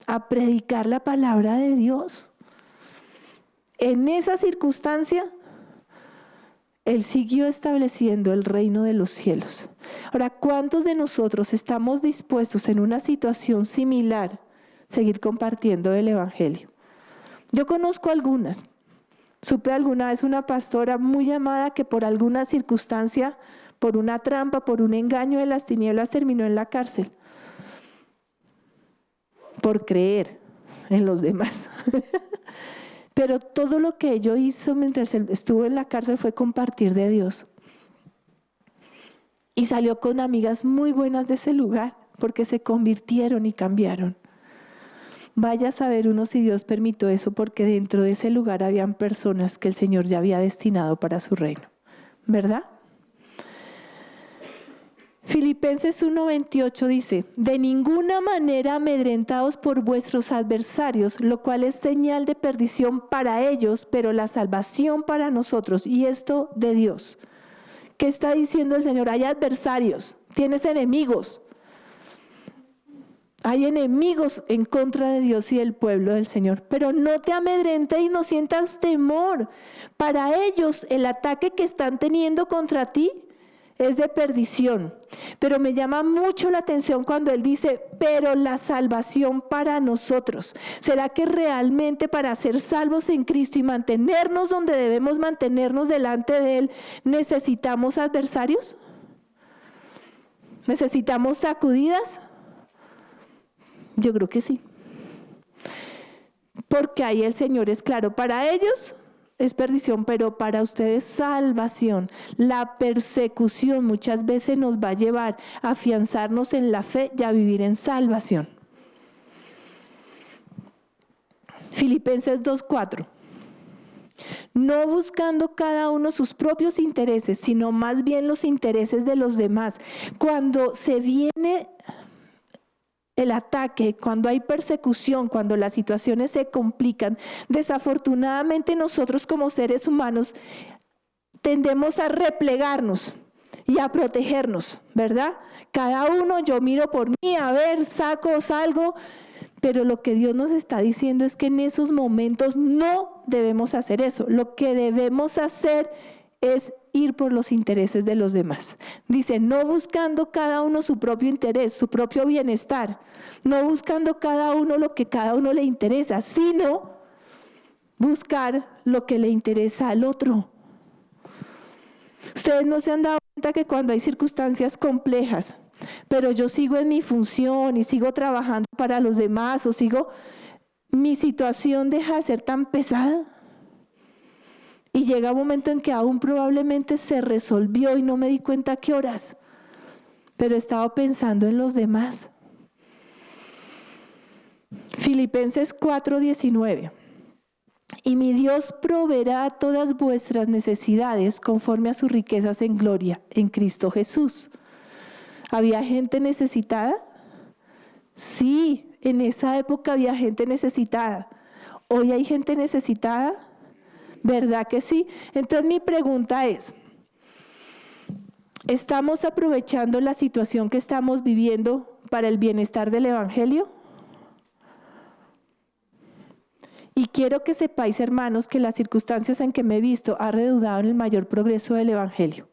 [SPEAKER 1] A predicar la palabra de Dios. En esa circunstancia, él siguió estableciendo el reino de los cielos. Ahora, ¿cuántos de nosotros estamos dispuestos en una situación similar a seguir compartiendo el Evangelio? Yo conozco algunas. Supe alguna vez una pastora muy amada que por alguna circunstancia, por una trampa, por un engaño de las tinieblas, terminó en la cárcel. Por creer en los demás. Pero todo lo que ella hizo mientras estuvo en la cárcel fue compartir de Dios. Y salió con amigas muy buenas de ese lugar, porque se convirtieron y cambiaron. Vaya a saber uno si Dios permitió eso, porque dentro de ese lugar habían personas que el Señor ya había destinado para su reino. ¿Verdad? Filipenses 1:28 dice: de ninguna manera amedrentados por vuestros adversarios, lo cual es señal de perdición para ellos, pero la salvación para nosotros, y esto de Dios. ¿Qué está diciendo el Señor? Hay adversarios, tienes enemigos. Hay enemigos en contra de Dios y del pueblo del Señor. Pero no te amedrentes y no sientas temor. Para ellos el ataque que están teniendo contra ti es de perdición. Pero me llama mucho la atención cuando Él dice, pero la salvación para nosotros. ¿Será que realmente para ser salvos en Cristo y mantenernos donde debemos mantenernos delante de Él, necesitamos adversarios? ¿Necesitamos sacudidas? Yo creo que sí. Porque ahí el Señor es claro, para ellos es perdición, pero para ustedes salvación. La persecución muchas veces nos va a llevar a afianzarnos en la fe y a vivir en salvación. Filipenses 2:4. No buscando cada uno sus propios intereses, sino más bien los intereses de los demás. Cuando se viene el ataque, cuando hay persecución, cuando las situaciones se complican, desafortunadamente nosotros como seres humanos tendemos a replegarnos y a protegernos, ¿verdad? Cada uno, yo miro por mí, a ver, saco, salgo, pero lo que Dios nos está diciendo es que en esos momentos no debemos hacer eso. Lo que debemos hacer es ir por los intereses de los demás. Dice, no buscando cada uno su propio interés, su propio bienestar, no buscando cada uno lo que cada uno le interesa, sino buscar lo que le interesa al otro. Ustedes no se han dado cuenta que cuando hay circunstancias complejas, pero yo sigo en mi función y sigo trabajando para los demás, mi situación deja de ser tan pesada. Y llega un momento en que aún probablemente se resolvió y no me di cuenta a qué horas, pero estaba pensando en los demás. Filipenses 4:19. Y mi Dios proveerá todas vuestras necesidades conforme a sus riquezas en gloria en Cristo Jesús. ¿Había gente necesitada? Sí, en esa época había gente necesitada. ¿Hoy hay gente necesitada? ¿Verdad que sí? Entonces mi pregunta es, ¿estamos aprovechando la situación que estamos viviendo para el bienestar del Evangelio? Y quiero que sepáis, hermanos, que las circunstancias en que me he visto han redundado en el mayor progreso del Evangelio.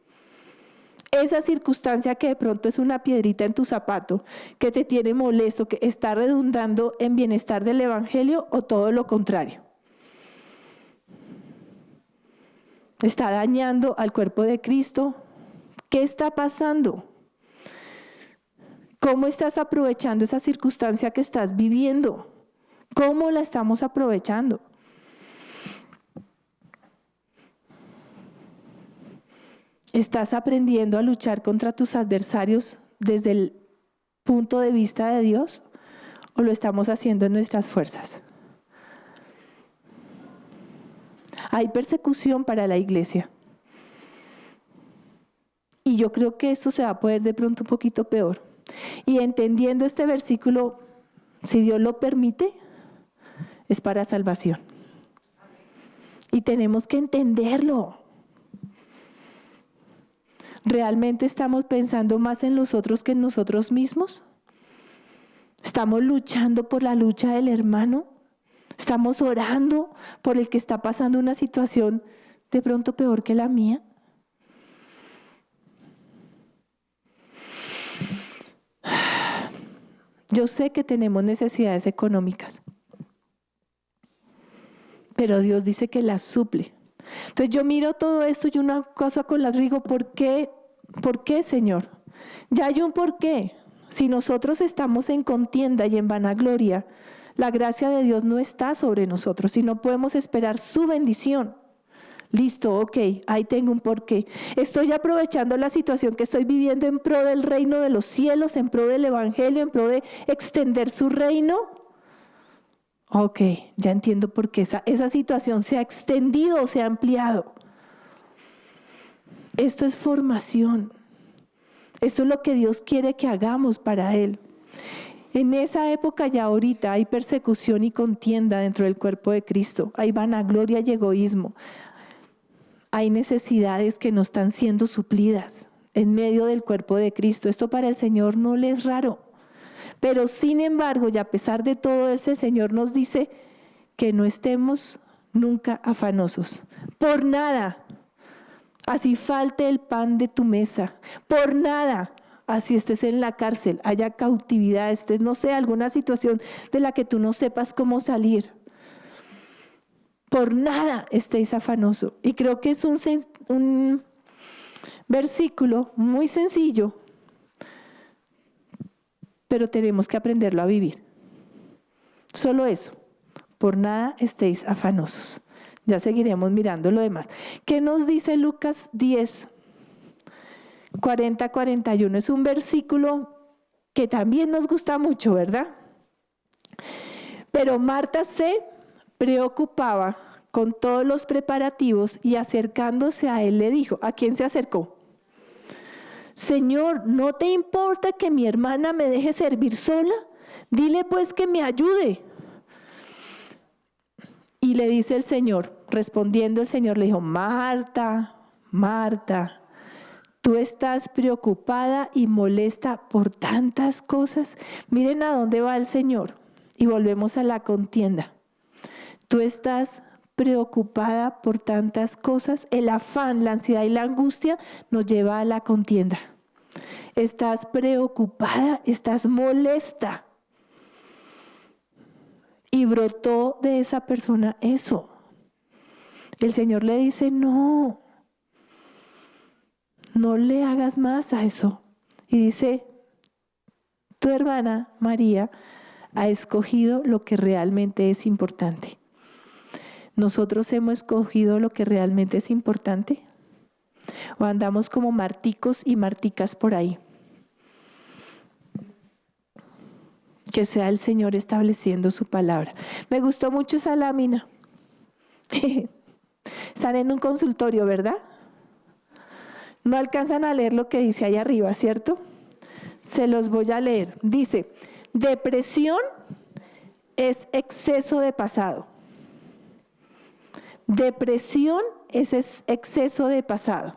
[SPEAKER 1] Esa circunstancia que de pronto es una piedrita en tu zapato, que te tiene molesto, que está redundando en bienestar del Evangelio o todo lo contrario. ¿Está dañando al cuerpo de Cristo? ¿Qué está pasando? ¿Cómo estás aprovechando esa circunstancia que estás viviendo? ¿Cómo la estamos aprovechando? ¿Estás aprendiendo a luchar contra tus adversarios desde el punto de vista de Dios? ¿O lo estamos haciendo en nuestras fuerzas? Hay persecución para la iglesia. Y yo creo que esto se va a poner de pronto un poquito peor. Y entendiendo este versículo, si Dios lo permite, es para salvación. Y tenemos que entenderlo. ¿Realmente estamos pensando más en los otros que en nosotros mismos? ¿Estamos luchando por la lucha del hermano? ¿Estamos orando por el que está pasando una situación de pronto peor que la mía? Yo sé que tenemos necesidades económicas. pero Dios dice que las suple. Entonces yo miro todo esto y una cosa con las digo, ¿por qué, Señor? Ya hay un por qué. Si nosotros estamos en contienda y en vanagloria, la gracia de Dios no está sobre nosotros y no podemos esperar su bendición. Listo, ok, ahí tengo un porqué. Estoy aprovechando la situación que estoy viviendo en pro del reino de los cielos, en pro del evangelio, en pro de extender su reino. Ok, ya entiendo por qué esa situación se ha extendido o se ha ampliado. Esto es formación. Esto es lo que Dios quiere que hagamos para Él. En esa época y ahorita hay persecución y contienda dentro del cuerpo de Cristo. Hay vanagloria y egoísmo. Hay necesidades que no están siendo suplidas en medio del cuerpo de Cristo. Esto para el Señor no le es raro. Pero sin embargo, y a pesar de todo eso, el Señor nos dice que no estemos nunca afanosos. Por nada. Así falte el pan de tu mesa. Por nada. Así estés en la cárcel, haya cautividad, estés, no sé, alguna situación de la que tú no sepas cómo salir. Por nada estéis afanoso. Y creo que es un versículo muy sencillo, pero tenemos que aprenderlo a vivir. Solo eso. Por nada estéis afanosos. Ya seguiremos mirando lo demás. ¿Qué nos dice Lucas 10? 40-41, es un versículo que también nos gusta mucho, ¿verdad? Pero Marta se preocupaba con todos los preparativos y acercándose a él le dijo, ¿a quién se acercó? Señor, ¿no te importa que mi hermana me deje servir sola? Dile pues que me ayude. Y le dice el Señor, respondiendo el Señor le dijo, Marta, Marta, tú estás preocupada y molesta por tantas cosas. Miren a dónde va el Señor. Y volvemos a la contienda. Tú estás preocupada por tantas cosas. El afán, la ansiedad y la angustia nos lleva a la contienda. Estás preocupada, estás molesta. Y brotó de esa persona eso. El Señor le dice, no le hagas más a eso. Y dice, tu hermana María ha escogido lo que realmente es importante. ¿Nosotros hemos escogido lo que realmente es importante? ¿O andamos como marticos y marticas por ahí? Que sea el Señor estableciendo su palabra. Me gustó mucho esa lámina. Están en un consultorio, ¿verdad? No alcanzan a leer lo que dice ahí arriba, ¿cierto? Se los voy a leer. Dice, depresión es exceso de pasado. Depresión es exceso de pasado.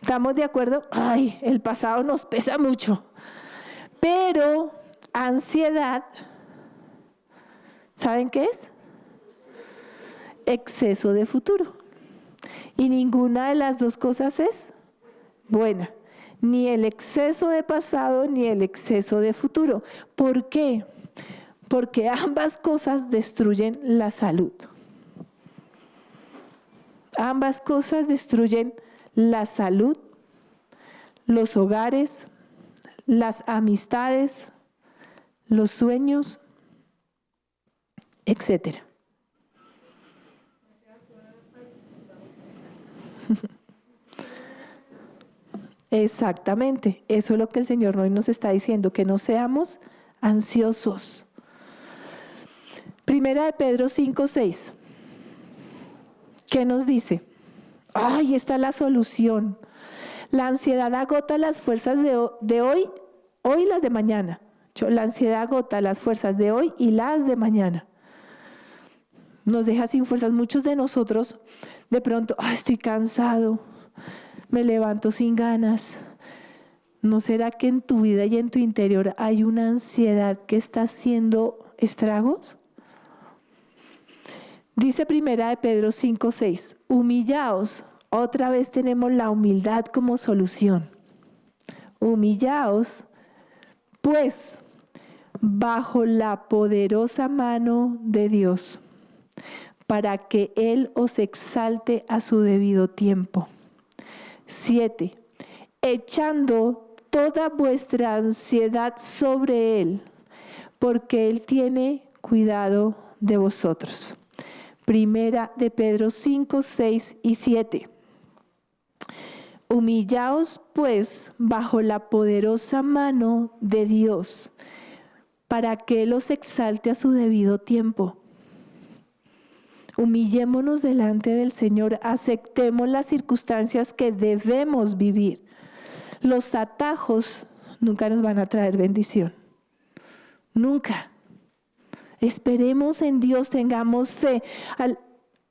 [SPEAKER 1] ¿Estamos de acuerdo? Ay, el pasado nos pesa mucho. Pero ansiedad, ¿saben qué es? Exceso de futuro. Y ninguna de las dos cosas es buena. Ni el exceso de pasado ni el exceso de futuro. ¿Por qué? Porque ambas cosas destruyen la salud. Ambas cosas destruyen la salud, los hogares, las amistades, los sueños, etcétera. Exactamente, eso es lo que el Señor hoy nos está diciendo, que no seamos ansiosos. Primera de Pedro 5:6. ¿Qué nos dice? Ay, esta es la solución. La ansiedad agota las fuerzas de hoy y las de mañana. La ansiedad agota las fuerzas de hoy y las de mañana. Nos deja sin fuerzas. Muchos de nosotros de pronto, estoy cansado, me levanto sin ganas. ¿No será que en tu vida y en tu interior hay una ansiedad que está haciendo estragos? Dice primera de Pedro 5:6, humillaos. Otra vez tenemos la humildad como solución. Humillaos, pues, bajo la poderosa mano de Dios, para que Él os exalte a su debido tiempo. 7. Echando toda vuestra ansiedad sobre Él, porque Él tiene cuidado de vosotros. Primera de Pedro 5, 6 y 7. Humillaos pues bajo la poderosa mano de Dios, para que Él os exalte a su debido tiempo. Humillémonos delante del Señor, aceptemos las circunstancias que debemos vivir. Los atajos nunca nos van a traer bendición. Nunca. Esperemos en Dios, tengamos fe.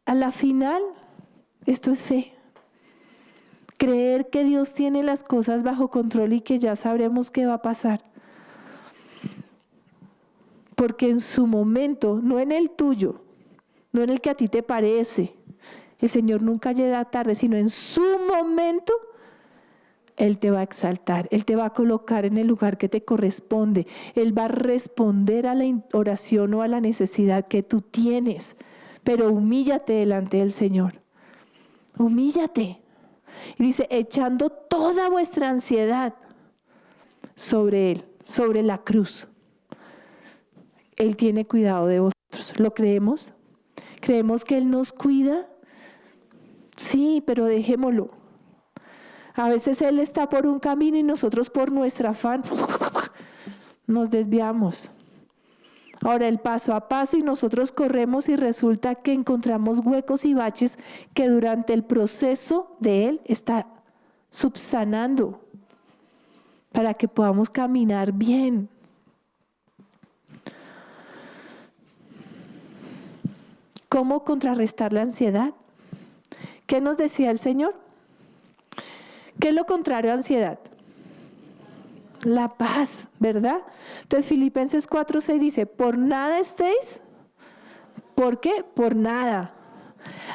[SPEAKER 1] A la final, esto es fe. Creer que Dios tiene las cosas bajo control y que ya sabremos qué va a pasar. Porque en su momento, no en el tuyo, no en el que a ti te parece, el Señor nunca llega tarde, sino en su momento, Él te va a exaltar, Él te va a colocar en el lugar que te corresponde. Él va a responder a la oración o a la necesidad que tú tienes. Pero humíllate delante del Señor. Humíllate. Y dice, echando toda vuestra ansiedad sobre Él, sobre la cruz. Él tiene cuidado de vosotros. ¿Lo creemos? ¿Creemos que Él nos cuida? Sí, pero dejémoslo. A veces Él está por un camino y nosotros por nuestro afán nos desviamos. Ahora el paso a paso y nosotros corremos y resulta que encontramos huecos y baches que durante el proceso de Él está subsanando para que podamos caminar bien. ¿Cómo contrarrestar la ansiedad? ¿Qué nos decía el Señor? ¿Qué es lo contrario a ansiedad? La paz, ¿verdad? Entonces Filipenses 4:6 dice, por nada estéis. ¿Por qué? Por nada.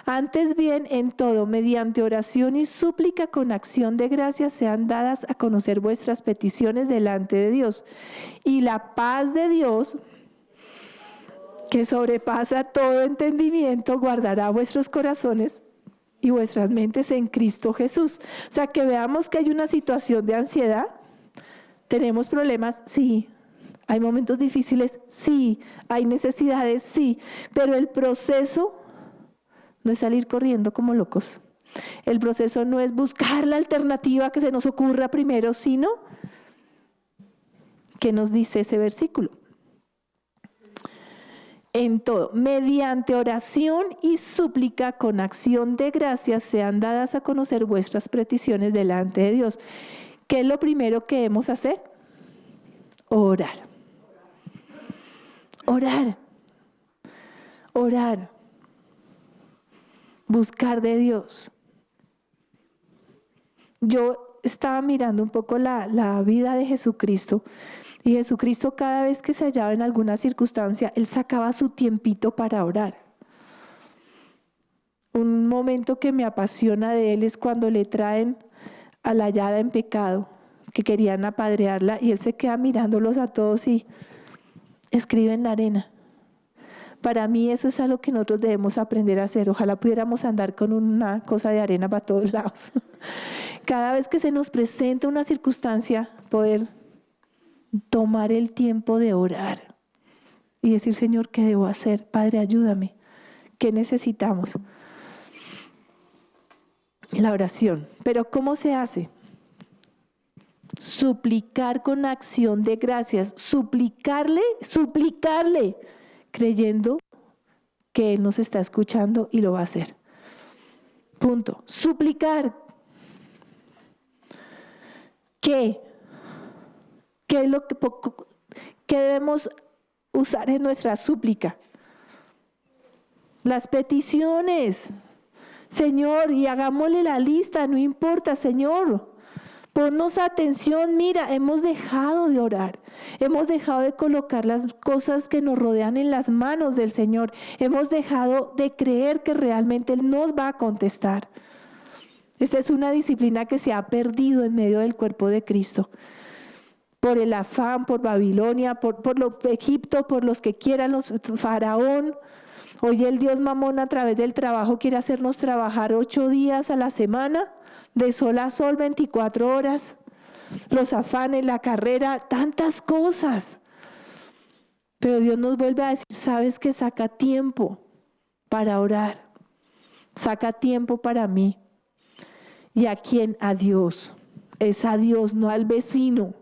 [SPEAKER 1] Antes bien, en todo, mediante oración y súplica con acción de gracias, sean dadas a conocer vuestras peticiones delante de Dios. Y la paz de Dios, que sobrepasa todo entendimiento, guardará vuestros corazones y vuestras mentes en Cristo Jesús. O sea, que veamos que hay una situación de ansiedad. ¿Tenemos problemas? Sí. ¿Hay momentos difíciles? Sí. ¿Hay necesidades? Sí. Pero el proceso no es salir corriendo como locos. El proceso no es buscar la alternativa que se nos ocurra primero, sino ¿qué nos dice ese versículo? En todo, mediante oración y súplica con acción de gracias sean dadas a conocer vuestras peticiones delante de Dios. ¿Qué es lo primero que debemos hacer? Orar. Orar. Orar. Buscar de Dios. Yo estaba mirando un poco la vida de Jesucristo. Y Jesucristo cada vez que se hallaba en alguna circunstancia, Él sacaba su tiempito para orar. Un momento que me apasiona de Él es cuando le traen a la hallada en pecado, que querían apedrearla, y Él se queda mirándolos a todos y escribe en la arena. Para mí eso es algo que nosotros debemos aprender a hacer. Ojalá pudiéramos andar con una cosa de arena para todos lados. Cada vez que se nos presenta una circunstancia, poder tomar el tiempo de orar y decir, Señor, ¿qué debo hacer? Padre, ayúdame. ¿Qué necesitamos? La oración. ¿Pero cómo se hace? Suplicar con acción de gracias. Suplicarle, creyendo que Él nos está escuchando y lo va a hacer. Punto. Suplicar. ¿Qué? ¿Qué es lo que debemos usar en nuestra súplica? Las peticiones. Señor, y hagámosle la lista, no importa, Señor. Ponnos atención, mira, hemos dejado de orar. Hemos dejado de colocar las cosas que nos rodean en las manos del Señor. Hemos dejado de creer que realmente Él nos va a contestar. Esta es una disciplina que se ha perdido en medio del cuerpo de Cristo. Por el afán, por Babilonia, por Egipto, por los que quieran, los Faraón. Hoy el Dios Mamón a través del trabajo quiere hacernos trabajar 8 días a la semana, de sol a sol, 24 horas. Los afanes, la carrera, tantas cosas. Pero Dios nos vuelve a decir, sabes que saca tiempo para orar. Saca tiempo para mí. ¿Y a quién? A Dios. Es a Dios, no al vecino,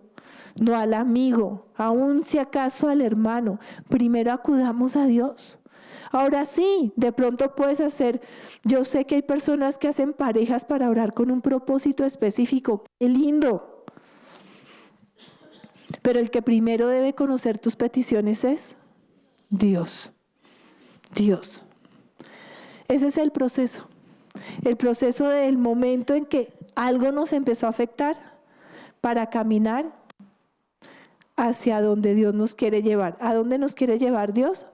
[SPEAKER 1] no al amigo, aún si acaso al hermano. Primero acudamos a Dios. Ahora sí, de pronto puedes hacer, yo sé que hay personas que hacen parejas para orar con un propósito específico. ¡Qué lindo! Pero el que primero debe conocer tus peticiones es Dios. Dios. Ese es el proceso. El proceso del momento en que algo nos empezó a afectar para caminar hacia donde Dios nos quiere llevar. ¿A dónde nos quiere llevar Dios?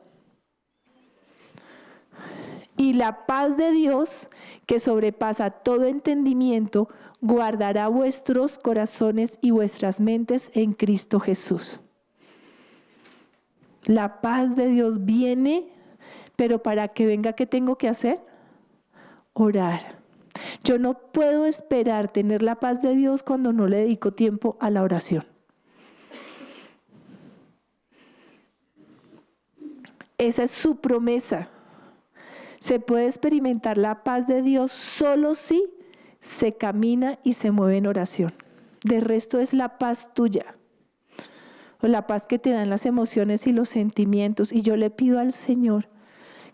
[SPEAKER 1] Y la paz de Dios, que sobrepasa todo entendimiento, guardará vuestros corazones y vuestras mentes en Cristo Jesús. La paz de Dios viene, pero para que venga, ¿qué tengo que hacer? Orar. Yo no puedo esperar tener la paz de Dios cuando no le dedico tiempo a la oración. Esa es su promesa. Se puede experimentar la paz de Dios solo si se camina y se mueve en oración. De resto es la paz tuya, o la paz que te dan las emociones y los sentimientos. Y yo le pido al Señor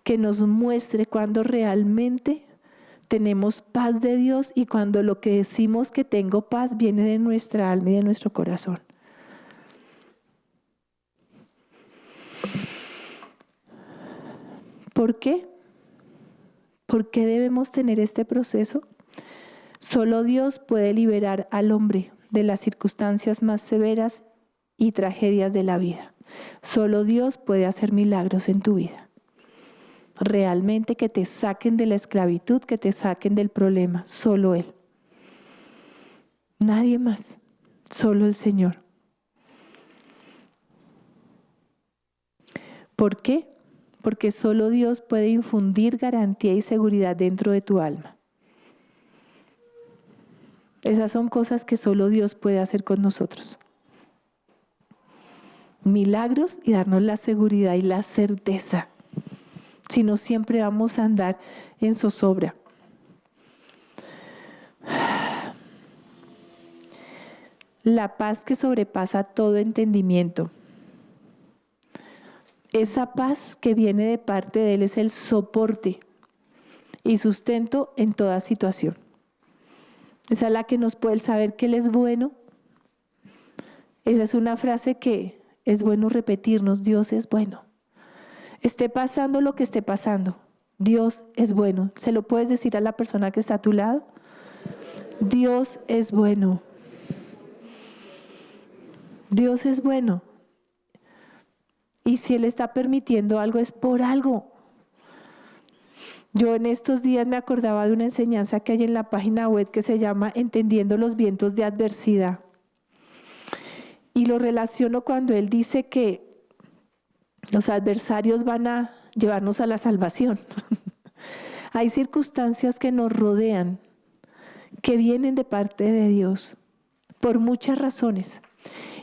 [SPEAKER 1] que nos muestre cuando realmente tenemos paz de Dios y cuando lo que decimos que tengo paz viene de nuestra alma y de nuestro corazón. ¿Por qué? ¿Por qué debemos tener este proceso? Solo Dios puede liberar al hombre de las circunstancias más severas y tragedias de la vida. Solo Dios puede hacer milagros en tu vida. Realmente que te saquen de la esclavitud, que te saquen del problema. Solo Él. Nadie más. Solo el Señor. ¿Por qué? Porque solo Dios puede infundir garantía y seguridad dentro de tu alma. Esas son cosas que solo Dios puede hacer con nosotros. Milagros y darnos la seguridad y la certeza. Si no, siempre vamos a andar en zozobra. La paz que sobrepasa todo entendimiento. Esa paz que viene de parte de Él es el soporte y sustento en toda situación. Esa es la que nos puede saber que Él es bueno. Esa es una frase que es bueno repetirnos: Dios es bueno. Esté pasando lo que esté pasando, Dios es bueno. ¿Se lo puedes decir a la persona que está a tu lado? Dios es bueno. Dios es bueno. Y si Él está permitiendo algo, es por algo. Yo en estos días me acordaba de una enseñanza que hay en la página web que se llama Entendiendo los vientos de adversidad. Y lo relaciono cuando Él dice que los adversarios van a llevarnos a la salvación. Hay circunstancias que nos rodean, que vienen de parte de Dios, por muchas razones.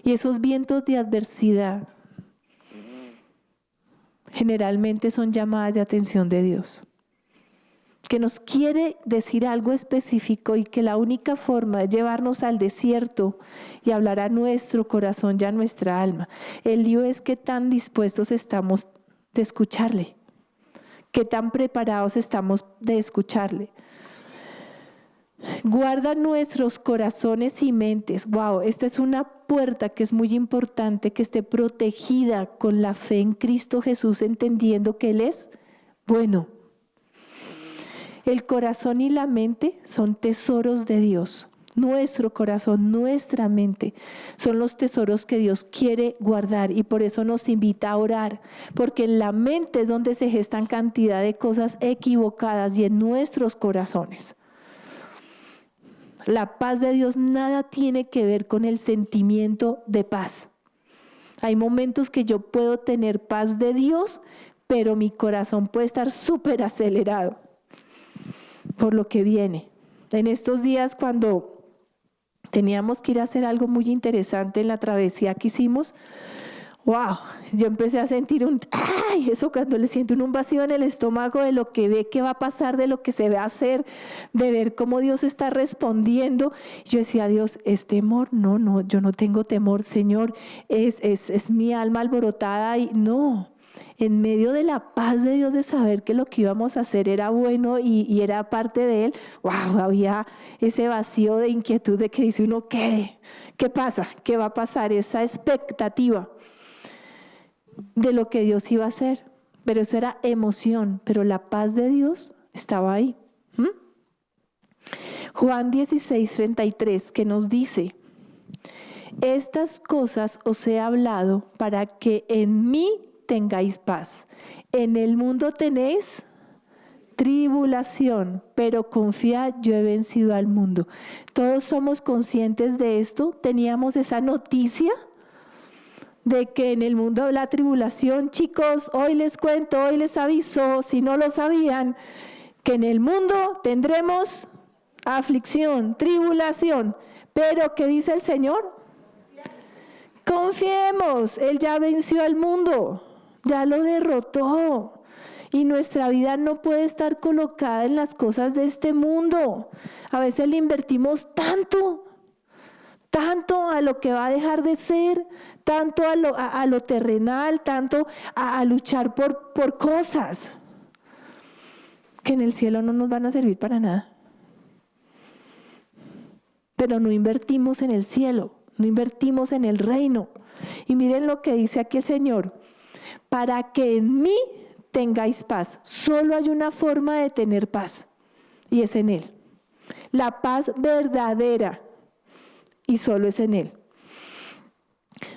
[SPEAKER 1] Y esos vientos de adversidad generalmente son llamadas de atención de Dios, que nos quiere decir algo específico y que la única forma es llevarnos al desierto y hablar a nuestro corazón y a nuestra alma. El lío es qué tan dispuestos estamos de escucharle, qué tan preparados estamos de escucharle. Guarda nuestros corazones y mentes. Wow, esta es una puerta que es muy importante, que esté protegida con la fe en Cristo Jesús, entendiendo que Él es bueno. El corazón y la mente son tesoros de Dios. Nuestro corazón, nuestra mente son los tesoros que Dios quiere guardar, y por eso nos invita a orar, porque en la mente es donde se gestan cantidad de cosas equivocadas y en nuestros corazones. La paz de Dios nada tiene que ver con el sentimiento de paz. Hay momentos que yo puedo tener paz de Dios, pero mi corazón puede estar súper acelerado por lo que viene. En estos días, cuando teníamos que ir a hacer algo muy interesante en la travesía que hicimos, wow, yo empecé a sentir eso cuando le siento un vacío en el estómago de lo que ve que va a pasar, de lo que se va a hacer, de ver cómo Dios está respondiendo. Yo decía, Dios, ¿es temor? No, yo no tengo temor, Señor, es mi alma alborotada y no. En medio de la paz de Dios, de saber que lo que íbamos a hacer era bueno y era parte de Él, wow, había ese vacío de inquietud de que dice uno, ¿qué pasa? ¿Qué va a pasar? Esa expectativa de lo que Dios iba a hacer, pero eso era emoción, pero la paz de Dios estaba ahí. Juan 16:33, que nos dice, estas cosas os he hablado para que en mí tengáis paz. En el mundo tenéis tribulación, pero confiad, yo he vencido al mundo. Todos somos conscientes de esto, teníamos esa noticia de que en el mundo de la tribulación, chicos, hoy les cuento, hoy les aviso, si no lo sabían, que en el mundo tendremos aflicción, tribulación, pero ¿qué dice el Señor? Confiemos, Él ya venció al mundo, ya lo derrotó. Y nuestra vida no puede estar colocada en las cosas de este mundo. A veces le invertimos tanto a lo que va a dejar de ser, tanto a lo terrenal, tanto a luchar por cosas que en el cielo no nos van a servir para nada. Pero no invertimos en el cielo, no invertimos en el reino. Y miren lo que dice aquí el Señor, para que en mí tengáis paz. Solo hay una forma de tener paz y es en Él. La paz verdadera. Y solo es en Él.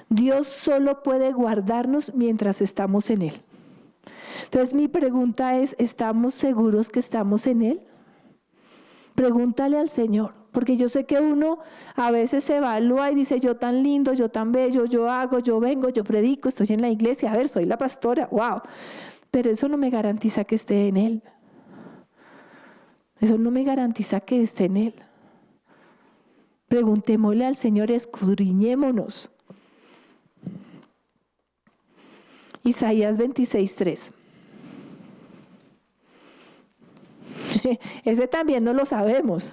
[SPEAKER 1] Dios solo puede guardarnos mientras estamos en Él. Entonces mi pregunta es, ¿estamos seguros que estamos en Él? Pregúntale al Señor, porque yo sé que uno a veces se evalúa y dice, yo tan lindo, yo tan bello, yo hago, yo vengo, yo predico, estoy en la iglesia, a ver, soy la pastora, wow. Pero eso no me garantiza que esté en Él. Eso no me garantiza que esté en Él. Preguntémosle al Señor, escudriñémonos. Isaías 26:3. Ese también no lo sabemos.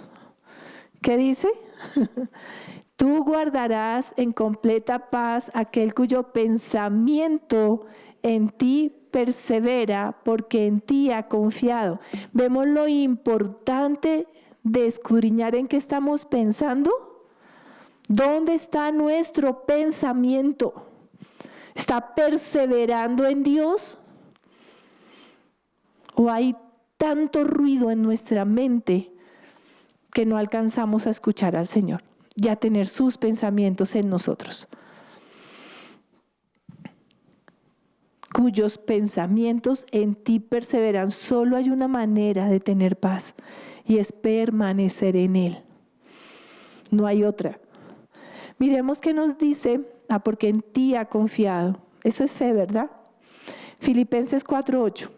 [SPEAKER 1] ¿Qué dice? Tú guardarás en completa paz aquel cuyo pensamiento en ti persevera, porque en ti ha confiado. Vemos lo importante de escudriñar en qué estamos pensando. ¿Dónde está nuestro pensamiento? ¿Está perseverando en Dios? ¿O hay tanto ruido en nuestra mente que no alcanzamos a escuchar al Señor y a tener sus pensamientos en nosotros? Cuyos pensamientos en ti perseveran. Solo hay una manera de tener paz y es permanecer en Él. No hay otra. Miremos qué nos dice, porque en ti ha confiado. Eso es fe, ¿verdad? Filipenses 4:8.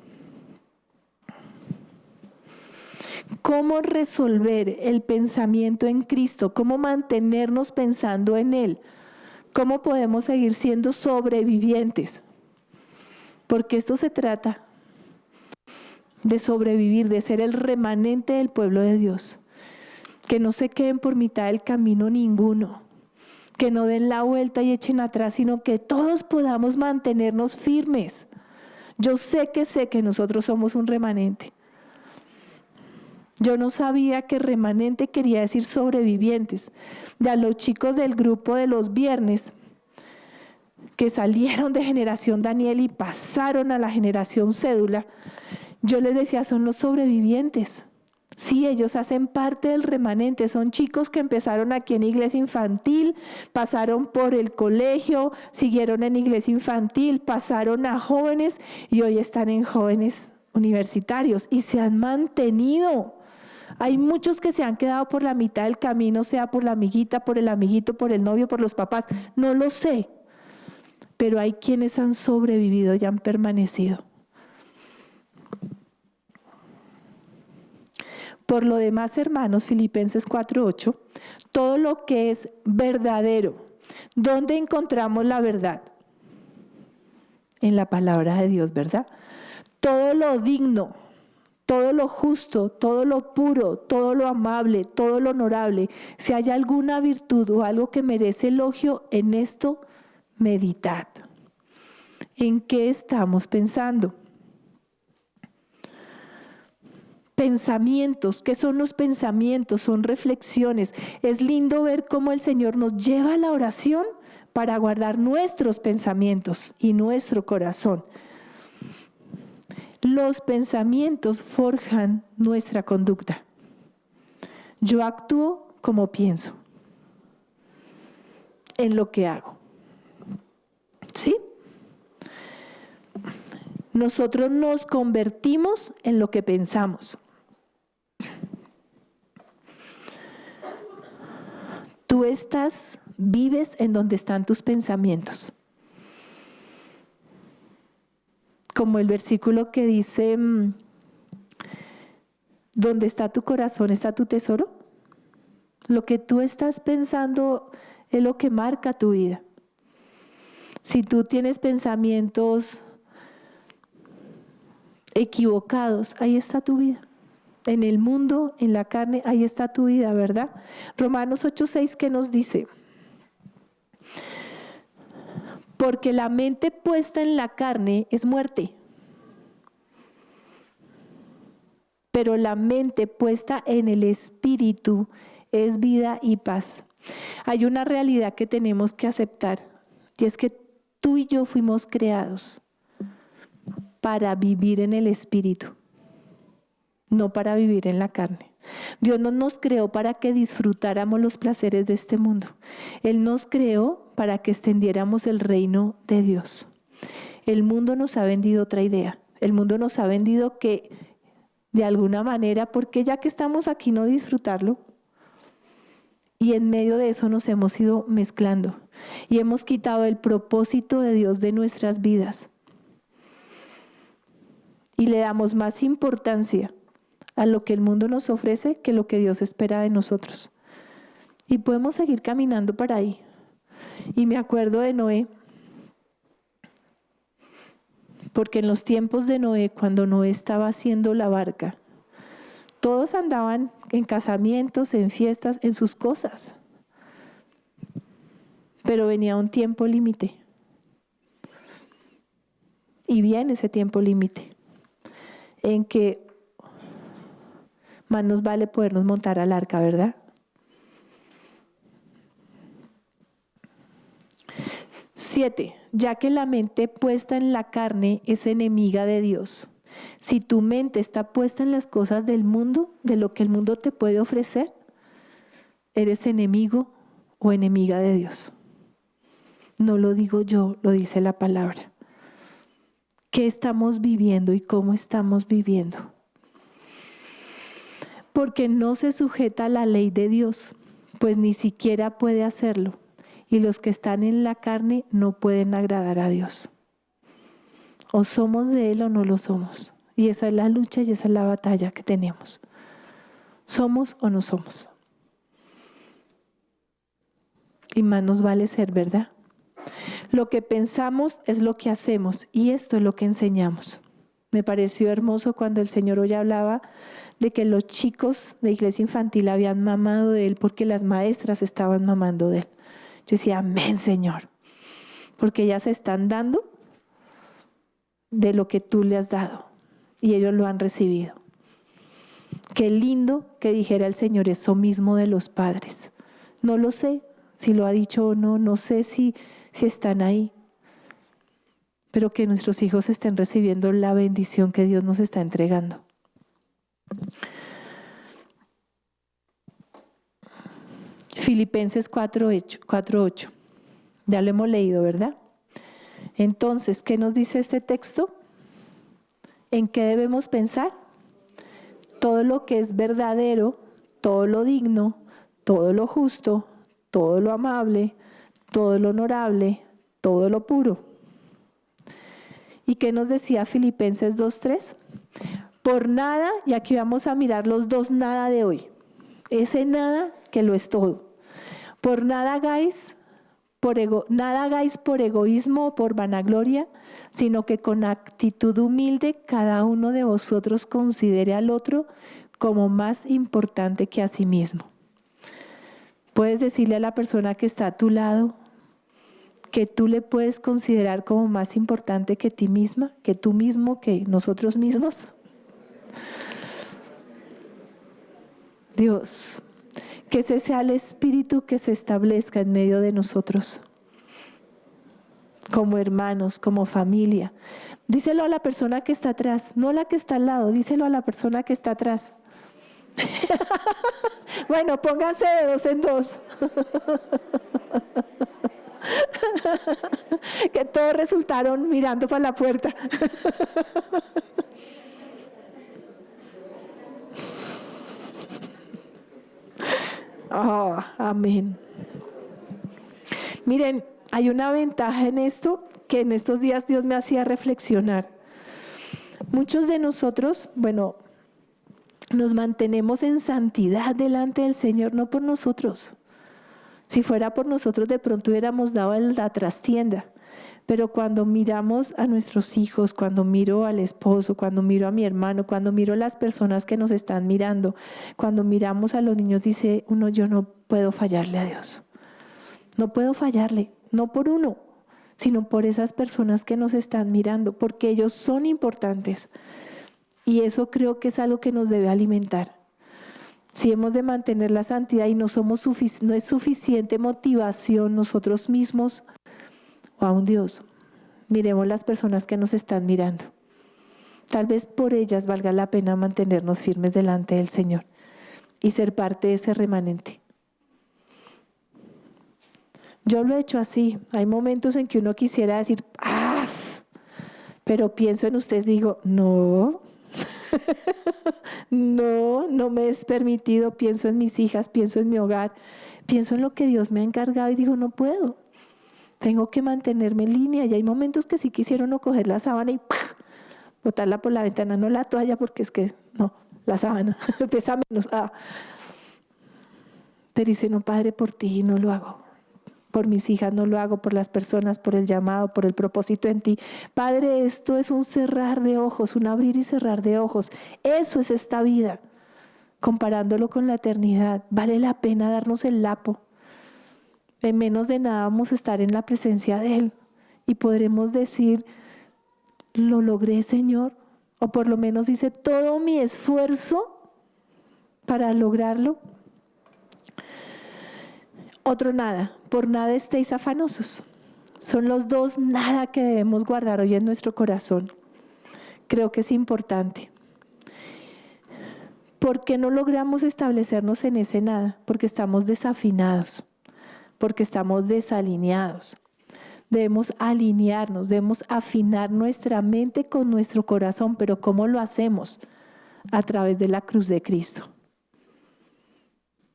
[SPEAKER 1] ¿Cómo resolver el pensamiento en Cristo? ¿Cómo mantenernos pensando en Él? ¿Cómo podemos seguir siendo sobrevivientes? Porque esto se trata de sobrevivir, de ser el remanente del pueblo de Dios. Que no se queden por mitad del camino ninguno. Que no den la vuelta y echen atrás, sino que todos podamos mantenernos firmes. Yo sé que nosotros somos un remanente. Yo no sabía que remanente quería decir sobrevivientes. Ya los chicos del grupo de los viernes, que salieron de generación Daniel y pasaron a la generación cédula, yo les decía, son los sobrevivientes. Sí, ellos hacen parte del remanente, son chicos que empezaron aquí en iglesia infantil, pasaron por el colegio, siguieron en iglesia infantil, pasaron a jóvenes y hoy están en jóvenes universitarios y se han mantenido. Hay muchos que se han quedado por la mitad del camino, sea por la amiguita, por el amiguito, por el novio, por los papás, no lo sé, pero hay quienes han sobrevivido y han permanecido. Por lo demás, hermanos, Filipenses 4:8, todo lo que es verdadero. ¿Dónde encontramos la verdad? En la palabra de Dios, ¿verdad? Todo lo digno, todo lo justo, todo lo puro, todo lo amable, todo lo honorable. Si hay alguna virtud o algo que merece elogio, en esto meditad. ¿En qué estamos pensando? Pensamientos. ¿Qué son los pensamientos? Son reflexiones. Es lindo ver cómo el Señor nos lleva a la oración para guardar nuestros pensamientos y nuestro corazón. Los pensamientos forjan nuestra conducta. Yo actúo como pienso en lo que hago. ¿Sí? Nosotros nos convertimos en lo que pensamos. Tú vives en donde están tus pensamientos. Como el versículo que dice, donde está tu corazón, está tu tesoro. Lo que tú estás pensando es lo que marca tu vida. Si tú tienes pensamientos equivocados, ahí está tu vida. En el mundo, en la carne, ahí está tu vida, ¿verdad? Romanos 8:6, ¿qué nos dice? Porque la mente puesta en la carne es muerte, pero la mente puesta en el espíritu es vida y paz. Hay una realidad que tenemos que aceptar, y es que tú y yo fuimos creados para vivir en el espíritu, no para vivir en la carne. Dios no nos creó para que disfrutáramos los placeres de este mundo. Él nos creó para que extendiéramos el reino de Dios. El mundo nos ha vendido otra idea. El mundo nos ha vendido que de alguna manera, porque ya que estamos aquí, no disfrutarlo. Y en medio de eso nos hemos ido mezclando y hemos quitado el propósito de Dios de nuestras vidas. Y le damos más importancia a lo que el mundo nos ofrece que lo que Dios espera de nosotros. Y podemos seguir caminando para ahí. Y me acuerdo de Noé, porque en los tiempos de Noé, cuando Noé estaba haciendo la barca, todos andaban en casamientos, en fiestas, en sus cosas. Pero venía un tiempo límite. Y viene ese tiempo límite en que más nos vale podernos montar al arca, ¿verdad? 7. Ya que la mente puesta en la carne es enemiga de Dios. Si tu mente está puesta en las cosas del mundo, de lo que el mundo te puede ofrecer, eres enemigo o enemiga de Dios. No lo digo yo, lo dice la palabra. ¿Qué estamos viviendo y cómo estamos viviendo? Porque no se sujeta a la ley de Dios, pues ni siquiera puede hacerlo. Y los que están en la carne no pueden agradar a Dios. O somos de Él o no lo somos. Y esa es la lucha y esa es la batalla que tenemos. ¿Somos o no somos? Y más nos vale ser, ¿verdad? Lo que pensamos es lo que hacemos y esto es lo que enseñamos. Me pareció hermoso cuando el Señor hoy hablaba de que los chicos de iglesia infantil habían mamado de Él porque las maestras estaban mamando de Él. Yo decía, amén, Señor, porque ellas están dando de lo que tú le has dado y ellos lo han recibido. Qué lindo que dijera el Señor eso mismo de los padres. No lo sé si lo ha dicho o no, no sé si están ahí, pero que nuestros hijos estén recibiendo la bendición que Dios nos está entregando. Filipenses 4:8. Ya lo hemos leído, ¿verdad? Entonces, ¿qué nos dice este texto? ¿En qué debemos pensar? Todo lo que es verdadero, todo lo digno, todo lo justo, todo lo amable, todo lo honorable, todo lo puro. ¿Y qué nos decía Filipenses 2:3? Por nada, y aquí vamos a mirar los dos nada de hoy. Ese nada que lo es todo. Por nada hagáis nada hagáis por egoísmo o por vanagloria, sino que con actitud humilde cada uno de vosotros considere al otro como más importante que a sí mismo. Puedes decirle a la persona que está a tu lado que tú le puedes considerar como más importante que ti misma, que tú mismo, que nosotros mismos. Dios, que ese sea el espíritu que se establezca en medio de nosotros, como hermanos, como familia. Díselo a la persona que está atrás, no a la que está al lado, díselo a la persona que está atrás. Bueno, pónganse de dos en dos. Que todos resultaron mirando para la puerta. Oh, amén. Miren, hay una ventaja en esto que en estos días Dios me hacía reflexionar. Muchos de nosotros, nos mantenemos en santidad delante del Señor, no por nosotros. Si fuera por nosotros, de pronto hubiéramos dado la trastienda. Pero cuando miramos a nuestros hijos, cuando miro al esposo, cuando miro a mi hermano, cuando miro a las personas que nos están mirando, cuando miramos a los niños, dice uno, yo no puedo fallarle a Dios. No puedo fallarle, no por uno, sino por esas personas que nos están mirando, porque ellos son importantes. Y eso creo que es algo que nos debe alimentar. Si hemos de mantener la santidad y no es suficiente motivación nosotros mismos o a un Dios, miremos las personas que nos están mirando. Tal vez por ellas valga la pena mantenernos firmes delante del Señor y ser parte de ese remanente. Yo lo he hecho así. Hay momentos en que uno quisiera decir, ¡ah! Pero pienso en ustedes, digo, no. No me es permitido. Pienso en mis hijas, pienso en mi hogar, pienso en lo que Dios me ha encargado y digo, no puedo. Tengo que mantenerme en línea. Y hay momentos que sí quisiera uno coger la sábana y botarla por la ventana, no la toalla porque es que, no, la sábana pesa menos. Pero dice, no, Padre, por ti no lo hago. Por mis hijas no lo hago, por las personas, por el llamado, por el propósito en ti. Padre, esto es un cerrar de ojos, un abrir y cerrar de ojos. Eso es esta vida. Comparándolo con la eternidad, vale la pena darnos el lapo. En menos de nada vamos a estar en la presencia de Él y podremos decir, lo logré, Señor. O por lo menos dice, todo mi esfuerzo para lograrlo. Otro nada, por nada estéis afanosos. Son los dos nada que debemos guardar hoy en nuestro corazón. Creo que es importante. ¿Por qué no logramos establecernos en ese nada? Porque estamos desafinados, porque estamos desalineados. Debemos alinearnos, debemos afinar nuestra mente con nuestro corazón, pero ¿cómo lo hacemos? A través de la cruz de Cristo.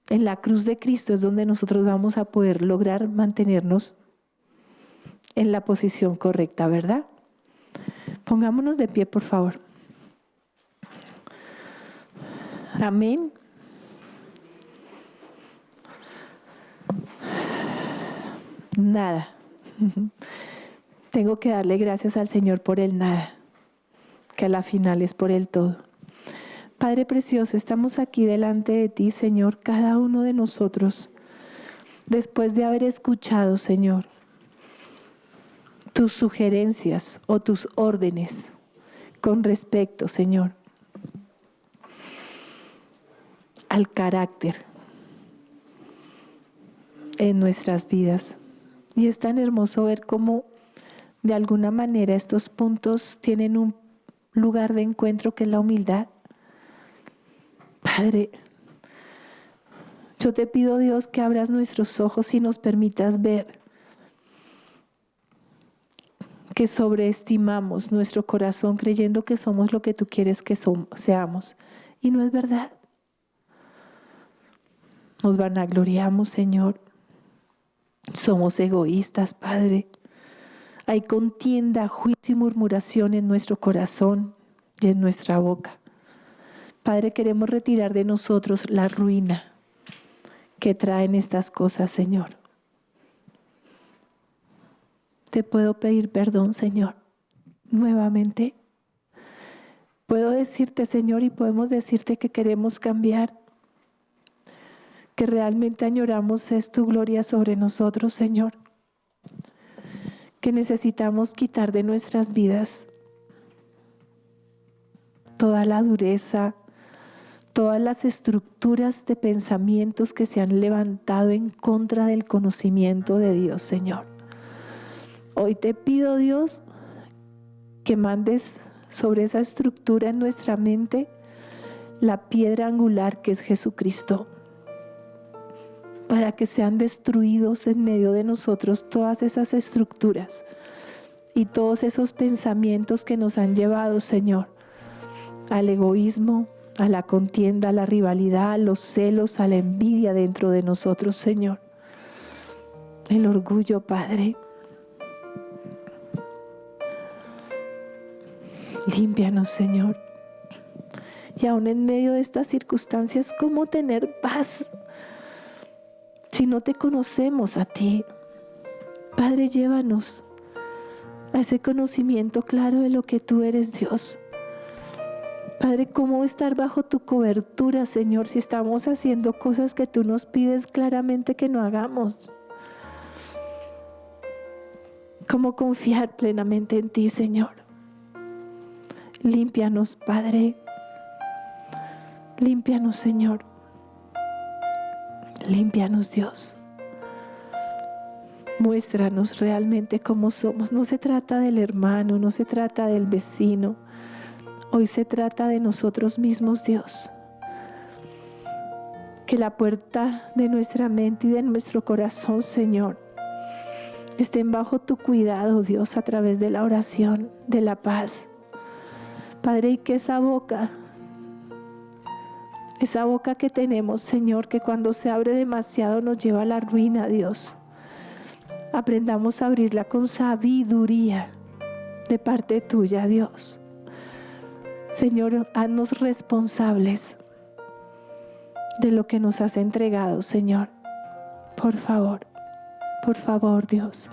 [SPEAKER 1] En la cruz de Cristo es donde nosotros vamos a poder lograr mantenernos en la posición correcta, ¿verdad? Pongámonos de pie, por favor. Amén. Nada. Tengo que darle gracias al Señor por el nada, que a la final es por el todo. Padre precioso, estamos aquí delante de ti, Señor, cada uno de nosotros, después de haber escuchado, Señor, tus sugerencias o tus órdenes con respecto, Señor, al carácter en nuestras vidas. Y es tan hermoso ver cómo de alguna manera estos puntos tienen un lugar de encuentro que es la humildad. Padre, yo te pido, Dios, que abras nuestros ojos y nos permitas ver que sobreestimamos nuestro corazón creyendo que somos lo que tú quieres que seamos. Y no es verdad. Nos vanagloriamos, Señor. Somos egoístas, Padre. Hay contienda, juicio y murmuración en nuestro corazón y en nuestra boca. Padre, queremos retirar de nosotros la ruina que traen estas cosas, Señor. Te puedo pedir perdón, Señor, nuevamente. Puedo decirte, Señor, y podemos decirte que queremos cambiar, que realmente añoramos es tu gloria sobre nosotros, Señor, que necesitamos quitar de nuestras vidas toda la dureza, todas las estructuras de pensamientos que se han levantado en contra del conocimiento de Dios, Señor. Hoy te pido, Dios, que mandes sobre esa estructura en nuestra mente la piedra angular que es Jesucristo, para que sean destruidos en medio de nosotros todas esas estructuras y todos esos pensamientos que nos han llevado, Señor, al egoísmo, a la contienda, a la rivalidad, a los celos, a la envidia dentro de nosotros, Señor. El orgullo, Padre. Límpianos, Señor. Y aún en medio de estas circunstancias, ¿cómo tener paz si no te conocemos a ti? Padre, llévanos a ese conocimiento claro de lo que tú eres, Dios. Padre, ¿cómo estar bajo tu cobertura, Señor, si estamos haciendo cosas que tú nos pides claramente que no hagamos? ¿Cómo confiar plenamente en ti, Señor? Límpianos, Padre. Límpianos, Señor. Límpianos, Dios. Muéstranos realmente cómo somos. No se trata del hermano, no se trata del vecino. Hoy se trata de nosotros mismos, Dios. Que la puerta de nuestra mente y de nuestro corazón, Señor, estén bajo tu cuidado, Dios, a través de la oración, de la paz. Padre, y que esa boca que tenemos, Señor, que cuando se abre demasiado nos lleva a la ruina, Dios, aprendamos a abrirla con sabiduría de parte tuya, Dios. Señor, haznos responsables de lo que nos has entregado, Señor. Por favor, Dios.